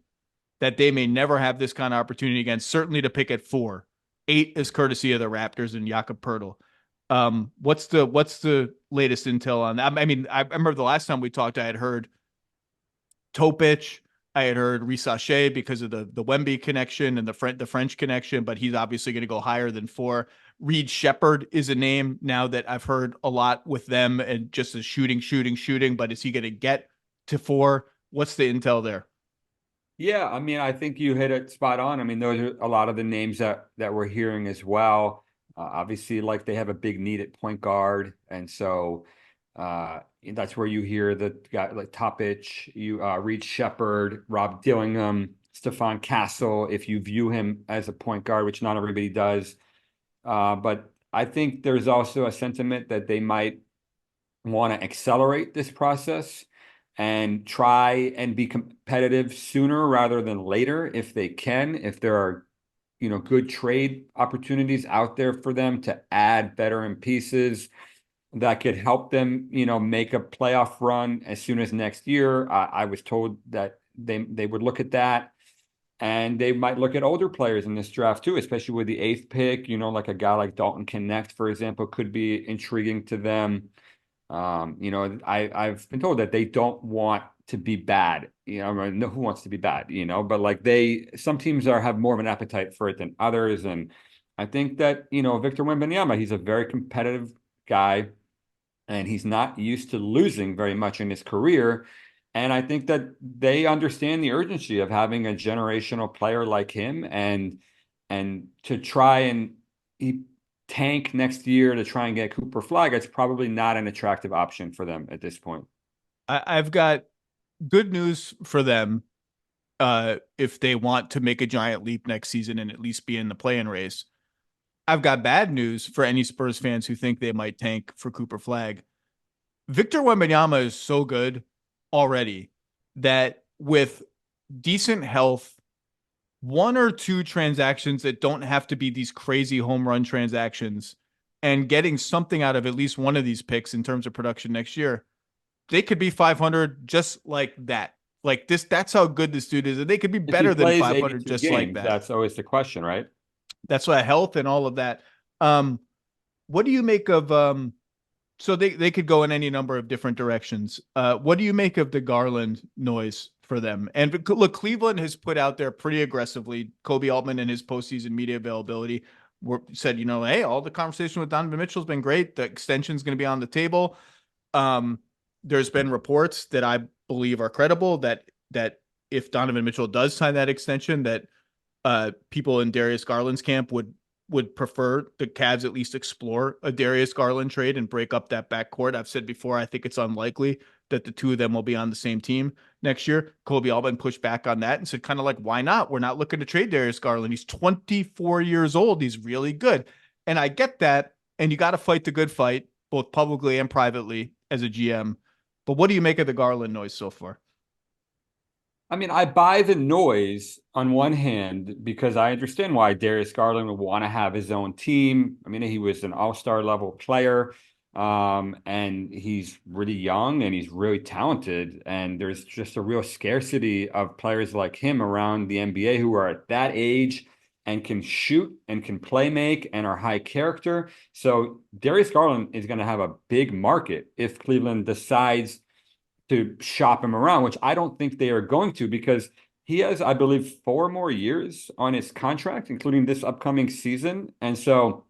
that they may never have this kind of opportunity again, certainly to pick at 4. 8 is courtesy of the Raptors and Jakob Poeltl. What's the latest intel on that? I mean, I remember the last time we talked, I had heard Topic, I had heard Risache because of the Wemby connection and the French connection, but he's obviously going to go higher than 4. Reed Shepherd is a name now that I've heard a lot with them and just as shooting, but is he going to get to 4? What's the intel there? Yeah, I mean, I think you hit it spot on. I mean, those are a lot of the names that we're hearing as well. Obviously, like they have a big need at point guard, and so that's where you hear the guy like Topic, Reed Shepherd, Rob Dillingham, Stephon Castle. If you view him as a point guard, which not everybody does, but I think there's also a sentiment that they might want to accelerate this process and try and be competitive sooner rather than later if they can, if there are, good trade opportunities out there for them to add veteran pieces that could help them, make a playoff run as soon as next year. I was told that they would look at that, and they might look at older players in this draft too, especially with the 8th pick, like a guy like Dalton Connect, for example, could be intriguing to them. I've been told that they don't want to be bad. Who wants to be bad? But like some teams have more of an appetite for it than others. And I think that, Victor Wembanyama, he's a very competitive guy, and he's not used to losing very much in his career. And I think that they understand the urgency of having a generational player like him, and to try and tank next year to try and get Cooper Flag, it's probably not an attractive option for them at this point. I've got good news for them. if they want to make a giant leap next season and at least be in the play-in race. I've got bad news for any Spurs fans who think they might tank for Cooper Flag. Victor Wembanyama is so good already that with decent health, one or two transactions that don't have to be these crazy home run transactions, and getting something out of at least one of these picks in terms of production next year, they could be 500 just like that. Like this, that's how good this dude is. And they could be If he better than plays 500 82 just like games, that. that's always the question, right? That's why health and all of that. What do you make of so they could go in any number of different directions. What do you make of the Garland noise for them? And look, Cleveland has put out there pretty aggressively. Kobe Altman in his postseason media availability said, hey, all the conversation with Donovan Mitchell has been great. The extension is going to be on the table. There's been reports that I believe are credible that if Donovan Mitchell does sign that extension, that people in Darius Garland's camp would prefer the Cavs at least explore a Darius Garland trade and break up that backcourt. I've said before, I think it's unlikely that the two of them will be on the same team next year. Kobe Altman pushed back on that and said kind of like, why not? We're not looking to trade Darius Garland. He's 24 years old. He's really good. And I get that. And you got to fight the good fight, both publicly and privately as a GM. But what do you make of the Garland noise so far? I mean, I buy the noise on one hand because I understand why Darius Garland would want to have his own team. I mean, he was an all-star level player, and he's really young and he's really talented. And there's just a real scarcity of players like him around the NBA who are at that age and can shoot and can play make and are high character. So Darius Garland is going to have a big market if Cleveland decides to shop him around, which I don't think they are going to, because he has, I believe, 4 more years on his contract, including this upcoming season. And so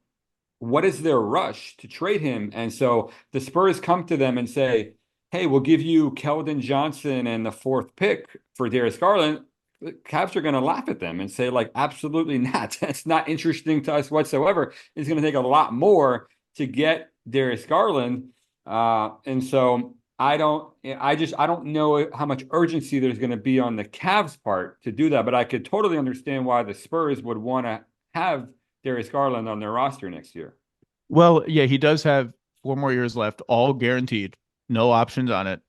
what is their rush to trade him? And so the Spurs come to them and say, hey, we'll give you Keldon Johnson and the 4th pick for Darius Garland. The Cavs are going to laugh at them and say, like, absolutely not. That's not interesting to us whatsoever. It's going to take a lot more to get Darius Garland. And so I don't know how much urgency there's going to be on the Cavs part to do that, but I could totally understand why the Spurs would want to have Darius Garland on their roster next year. Well, yeah, he does have 4 more years left, all guaranteed, no options on it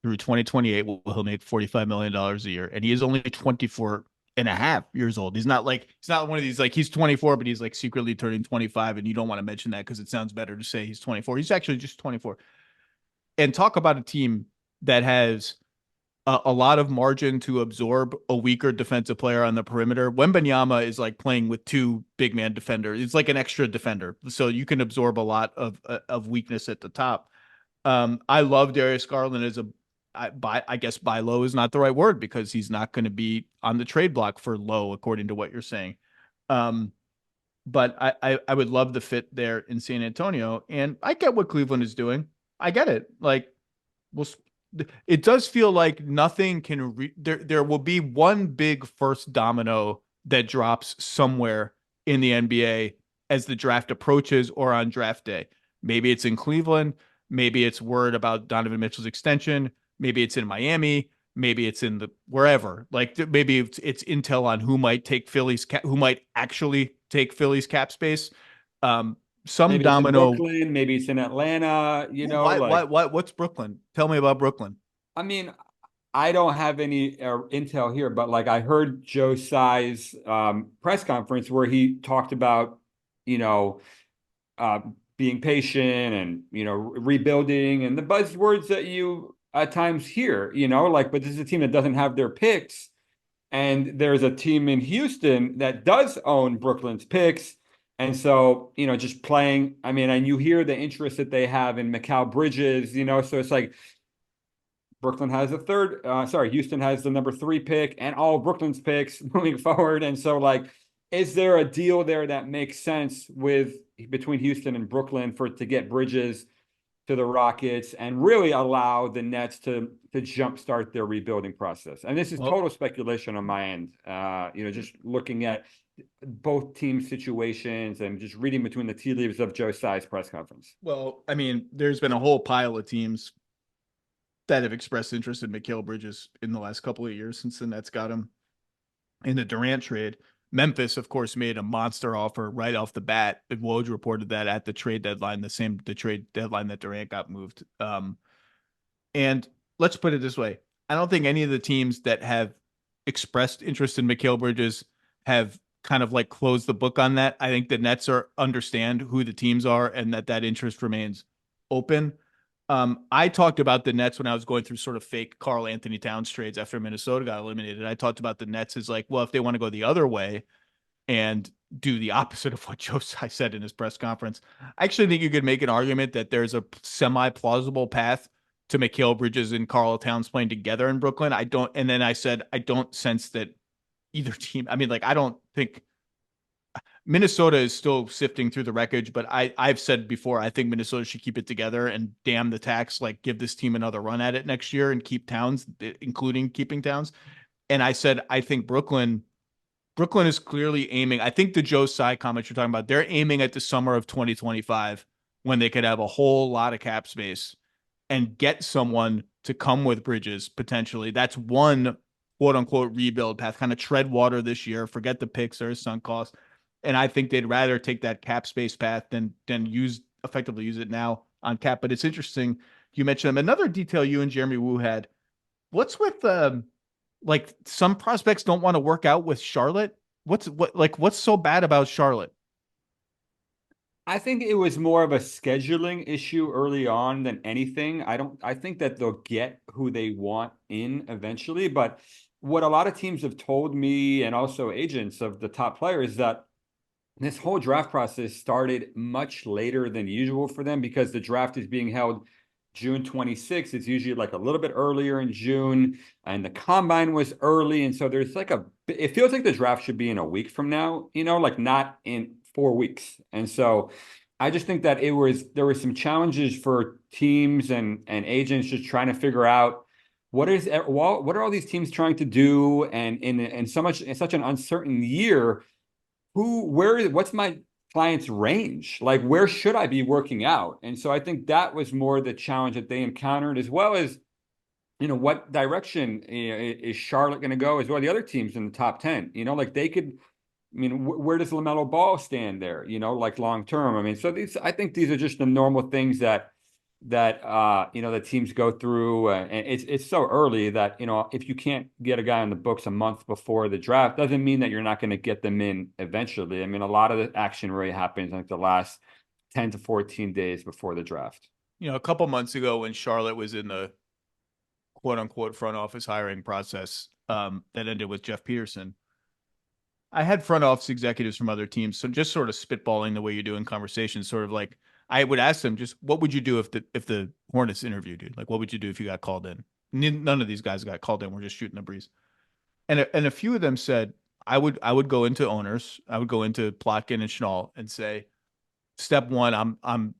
through 2028. He'll make $45 million a year. And he is only 24 and a half years old. He's not one of these, like he's 24, but he's like secretly turning 25. And you don't want to mention that because it sounds better to say he's 24. He's actually just 24. And talk about a team that has a lot of margin to absorb a weaker defensive player on the perimeter. Wembanyama is like playing with 2 big man defenders. It's like an extra defender. So you can absorb a lot of weakness at the top. I love Darius Garland as I guess buy low is not the right word because he's not going to be on the trade block for low, according to what you're saying. But I would love the fit there in San Antonio. And I get what Cleveland is doing. I get it. Like, it does feel like nothing can there will be one big first domino that drops somewhere in the NBA as the draft approaches or on draft day. Maybe it's in Cleveland. Maybe it's word about Donovan Mitchell's extension. Maybe it's in Miami. Maybe it's in wherever. Like maybe it's intel on who might actually take Philly's cap space. Maybe Domino. it's in Brooklyn, maybe it's in Atlanta, What's Brooklyn? Tell me about Brooklyn. I mean, I don't have any intel here, but like I heard Joe Tsai's press conference where he talked about, being patient and, rebuilding and the buzzwords that you at times hear, but this is a team that doesn't have their picks. And there's a team in Houston that does own Brooklyn's picks. And so, just playing, I mean, and you hear the interest that they have in Mikal Bridges, so it's like Houston has the number 3 pick and all Brooklyn's picks moving forward. And so like, is there a deal there that makes sense between Houston and Brooklyn to get Bridges to the Rockets and really allow the Nets to jumpstart their rebuilding process? And this is total speculation on my end, just looking at both team situations and just reading between the tea leaves of Joe Tsai's press conference. Well, I mean, there's been a whole pile of teams that have expressed interest in Mikal Bridges in the last couple of years since the Nets got him in the Durant trade. Memphis, of course, made a monster offer right off the bat. Woj reported that at the trade deadline, the trade deadline that Durant got moved. And let's put it this way. I don't think any of the teams that have expressed interest in Mikal Bridges have kind of like closed the book on that. I think the Nets understand who the teams are and that interest remains open. I talked about the Nets when I was going through sort of fake Karl Anthony Towns trades after Minnesota got eliminated. I talked about the Nets as like, well, if they want to go the other way and do the opposite of what Joe Tsai said in his press conference, I actually think you could make an argument that there's a semi-plausible path to Mikal Bridges and Karl Towns playing together in Brooklyn. And then I said, I don't sense that either team, I mean, like, I don't think Minnesota is still sifting through the wreckage, but I've said before, I think Minnesota should keep it together and damn the tax, like give this team another run at it next year and keep Towns, including keeping Towns. And I said, I think Brooklyn is clearly aiming. I think the Joe Tsai comments you're talking about, they're aiming at the summer of 2025 when they could have a whole lot of cap space and get someone to come with Bridges potentially. That's one quote unquote rebuild path, kind of tread water this year, forget the picks or sunk costs. And I think they'd rather take that cap space path than effectively use it now on cap. But it's interesting. You mentioned them. Another detail you and Jeremy Wu had. What's with like some prospects don't want to work out with Charlotte? What's so bad about Charlotte? I think it was more of a scheduling issue early on than anything. I think that they'll get who they want in eventually, but what a lot of teams have told me and also agents of the top players that this whole draft process started much later than usual for them because the draft is being held June 26th. It's usually like a little bit earlier in June, and the combine was early. And so there's like it feels like the draft should be in a week from now, like not in 4 weeks. And so I just think that there were some challenges for teams and agents just trying to figure out what are all these teams trying to do, and in such an uncertain year, what's my client's range? Like, where should I be working out? And so I think that was more the challenge that they encountered, as well as, what direction is Charlotte going to go, as well as the other teams in the top 10, like they could, where does LaMelo Ball stand there, like long term? I mean, so I think these are just the normal things that the teams go through, and it's so early that if you can't get a guy on the books a month before the draft, doesn't mean that you're not going to get them in eventually. I mean, a lot of the action really happens like the last 10 to 14 days before the draft. A couple months ago when Charlotte was in the quote unquote front office hiring process that ended with Jeff Peterson, I had front office executives from other teams, so just sort of spitballing the way you do in conversations, sort of like, I would ask them, just what would you do if the Hornets interviewed you? Like, what would you do if you got called in? None of these guys got called in. We're just shooting the breeze. And a few of them said, I would go into owners. I would go into Plotkin and Schnall and say, step one, I'm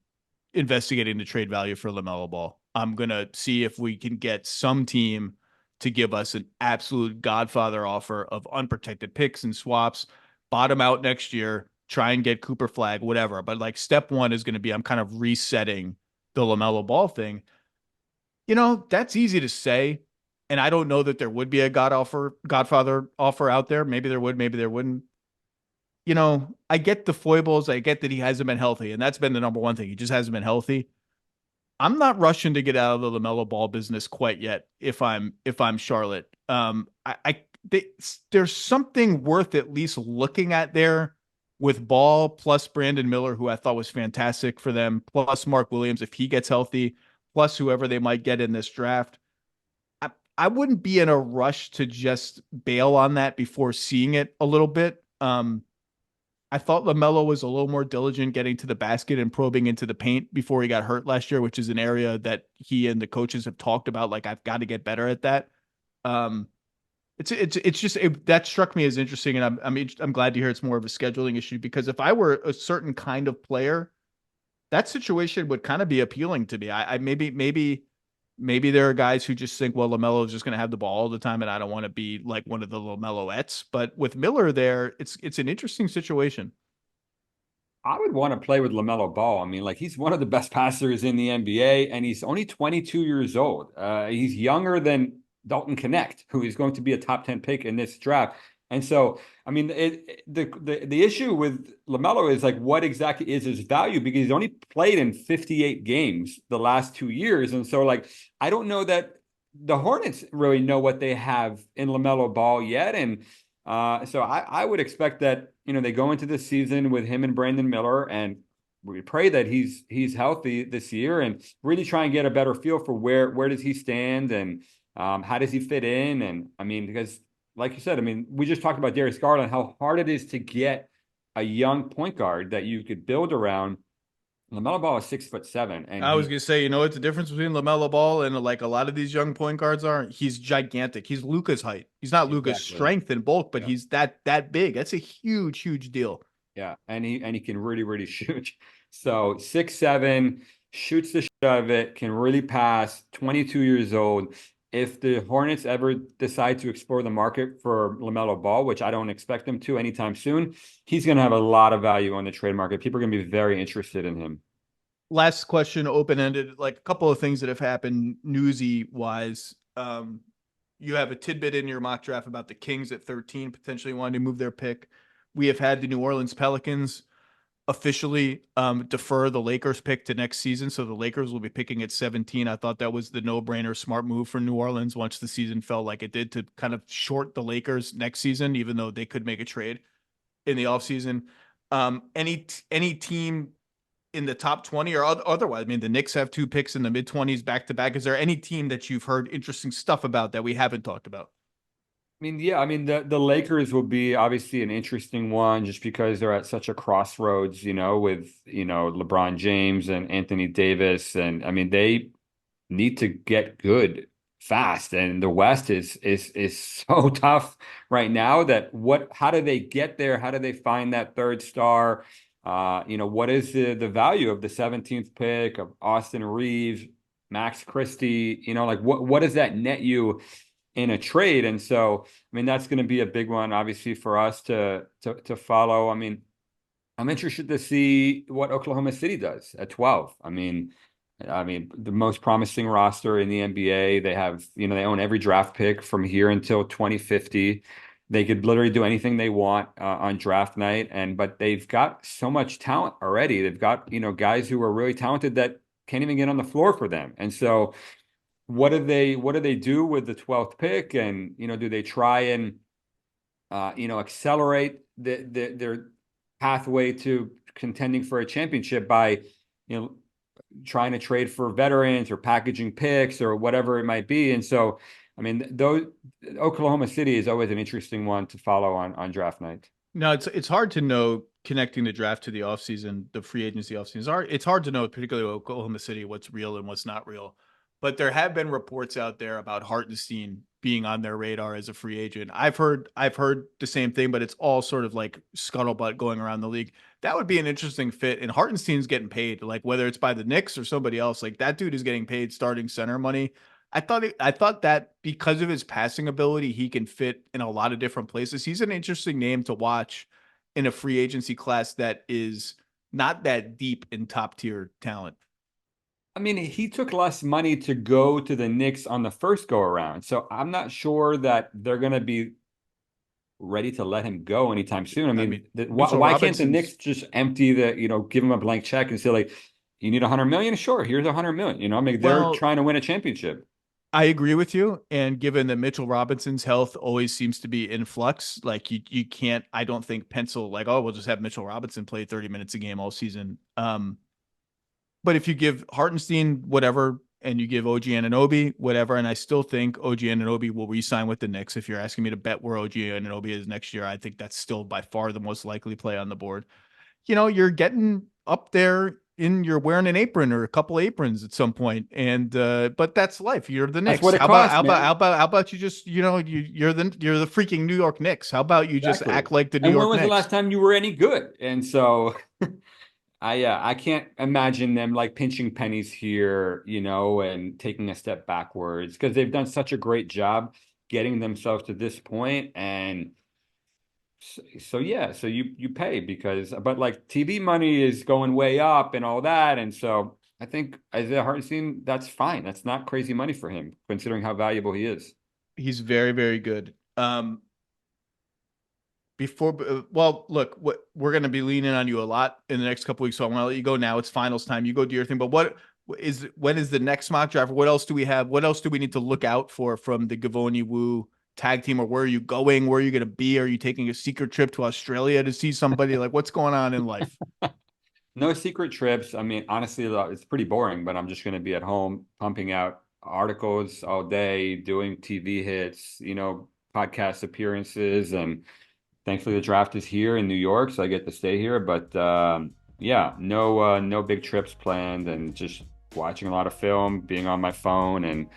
investigating the trade value for LaMelo Ball. I'm going to see if we can get some team to give us an absolute Godfather offer of unprotected picks and swaps, bottom out next year, try and get Cooper Flag, whatever. But like step one is going to be, I'm kind of resetting the LaMelo Ball thing. That's easy to say. And I don't know that there would be a Godfather offer out there. Maybe there would, maybe there wouldn't. I get the foibles. I get that he hasn't been healthy. And that's been the number one thing. He just hasn't been healthy. I'm not rushing to get out of the LaMelo Ball business quite yet. If I'm Charlotte, there's something worth at least looking at there with Ball plus Brandon Miller, who I thought was fantastic for them, plus Mark Williams if he gets healthy, plus whoever they might get in this draft. I wouldn't be in a rush to just bail on that before seeing it a little bit. I thought LaMelo was a little more diligent getting to the basket and probing into the paint before he got hurt last year, which is an area that he and the coaches have talked about. Like, I've got to get better at that. That struck me as interesting, and I'm glad to hear it's more of a scheduling issue, because if I were a certain kind of player, that situation would kind of be appealing to me. I maybe there are guys who just think, well, LaMelo is just going to have the ball all the time, and I don't want to be like one of the LaMelo-ettes. But with Miller there, it's an interesting situation. I would want to play with LaMelo Ball. I mean, like, he's one of the best passers in the NBA, and he's only 22 years old. He's younger than Dalton Connect, who is going to be a top 10 pick in this draft. And so, I mean, the issue with LaMelo is like, what exactly is his value? Because he's only played in 58 games the last 2 years. And so, like, I don't know that the Hornets really know what they have in LaMelo Ball yet. And so I would expect that, they go into this season with him and Brandon Miller, and we pray that he's healthy this year and really try and get a better feel for where does he stand and how does he fit in. And I mean, because like you said, I mean, we just talked about Darius Garland, how hard it is to get a young point guard that you could build around. LaMelo Ball is 6'7", and I was gonna say, what the difference between LaMelo Ball and like a lot of these young point guards are? He's gigantic. He's Luka's height. He's not Luka's Exactly. strength and bulk, but Yeah. he's that big. That's a huge deal. Yeah, and he can really shoot. So 6'7", shoots the shit out of it, can really pass. 22 years old. If the Hornets ever decide to explore the market for LaMelo Ball, which I don't expect them to anytime soon, he's going to have a lot of value on the trade market. People are going to be very interested in him. Last question, open-ended, like a couple of things that have happened newsy wise. You have a tidbit in your mock draft about the Kings at 13 potentially wanting to move their pick. We have had the New Orleans Pelicans officially defer the Lakers pick to next season, so the Lakers will be picking at 17. I thought that was the no-brainer smart move for New Orleans once the season felt like it did, to kind of short the Lakers next season, even though they could make a trade in the offseason. Any team in the top 20 or otherwise, I mean, the Knicks have 2 picks in the mid-20s back-to-back. Is there any team that you've heard interesting stuff about that we haven't talked about? I mean, yeah, I mean, the Lakers will be obviously an interesting one just because they're at such a crossroads, with, LeBron James and Anthony Davis. And I mean, they need to get good fast. And the West is so tough right now that how do they get there? How do they find that third star? What is the value of the 17th pick of Austin Reeves, Max Christie? Like what does that net you in a trade? And so, I mean, that's going to be a big one, obviously, for us to follow. I mean, I'm interested to see what Oklahoma City does at 12. I mean, the most promising roster in the NBA. They have, they own every draft pick from here until 2050. They could literally do anything they want on draft night, but they've got so much talent already. They've got, guys who are really talented that can't even get on the floor for them. And so, what do they do with the 12th pick? And, do they try and, accelerate their pathway to contending for a championship by, trying to trade for veterans or packaging picks or whatever it might be? And so, I mean, Oklahoma City is always an interesting one to follow on draft night. No, it's hard to know, connecting the draft to the offseason, the free agency offseason. It's hard to know, particularly Oklahoma City, what's real and what's not real. But there have been reports out there about Hartenstein being on their radar as a free agent. I've heard the same thing, but it's all sort of like scuttlebutt going around the league. That would be an interesting fit. And Hartenstein's getting paid, like whether it's by the Knicks or somebody else, like that dude is getting paid starting center money. I thought that because of his passing ability, he can fit in a lot of different places. He's an interesting name to watch in a free agency class that is not that deep in top tier talent. I mean, he took less money to go to the Knicks on the first go around. So I'm not sure that they're going to be ready to let him go anytime soon. I mean, why can't the Knicks just empty give him a blank check and say, like, you need $100 million? Sure, here's $100 million. I mean, they're trying to win a championship. I agree with you. And given that Mitchell Robinson's health always seems to be in flux, like you can't, I don't think, pencil like, oh, we'll just have Mitchell Robinson play 30 minutes a game all season. But if you give Hartenstein whatever, and you give OG Anunoby whatever, and I still think OG Anunoby will re-sign with the Knicks. If you're asking me to bet where OG Anunoby is next year, I think that's still by far the most likely play on the board. You're getting up there you're wearing an apron or a couple aprons at some point. And, but that's life. You're the Knicks. How about you just, you're the freaking New York Knicks. How about you just act like the New York Knicks? And when was the last time you were any good? And so I can't imagine them like pinching pennies here, and taking a step backwards, because they've done such a great job getting themselves to this point. And So yeah, so you pay because, but like TV money is going way up and all that, and so I think Isaiah Hartenstein, that's fine. That's not crazy money for him considering how valuable he is. He's very, very good. Well, look, we're going to be leaning on you a lot in the next couple weeks, so I want to let you go now. It's finals time. You go do your thing. But when is the next mock draft? What else do we have? What else do we need to look out for from the Givony Wu tag team, or where are you going? Where are you going to be? Are you taking a secret trip to Australia to see somebody? Like, what's going on in life? No secret trips. I mean, honestly, it's pretty boring, but I'm just going to be at home pumping out articles all day, doing TV hits, podcast appearances, and thankfully the draft is here in New York, so I get to stay here. But yeah, no big trips planned, and just watching a lot of film, being on my phone, and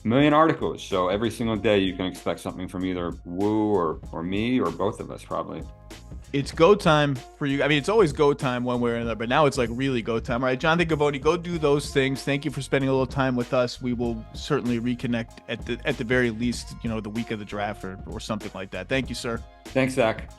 a million articles. So every single day you can expect something from either Wu or me or both of us probably. It's go time for you. I mean, it's always go time one way or another, but now it's like really go time. All right, Jonathan Givony, go do those things. Thank you for spending a little time with us. We will certainly reconnect at the very least, the week of the draft or something like that. Thank you, sir. Thanks, Zach.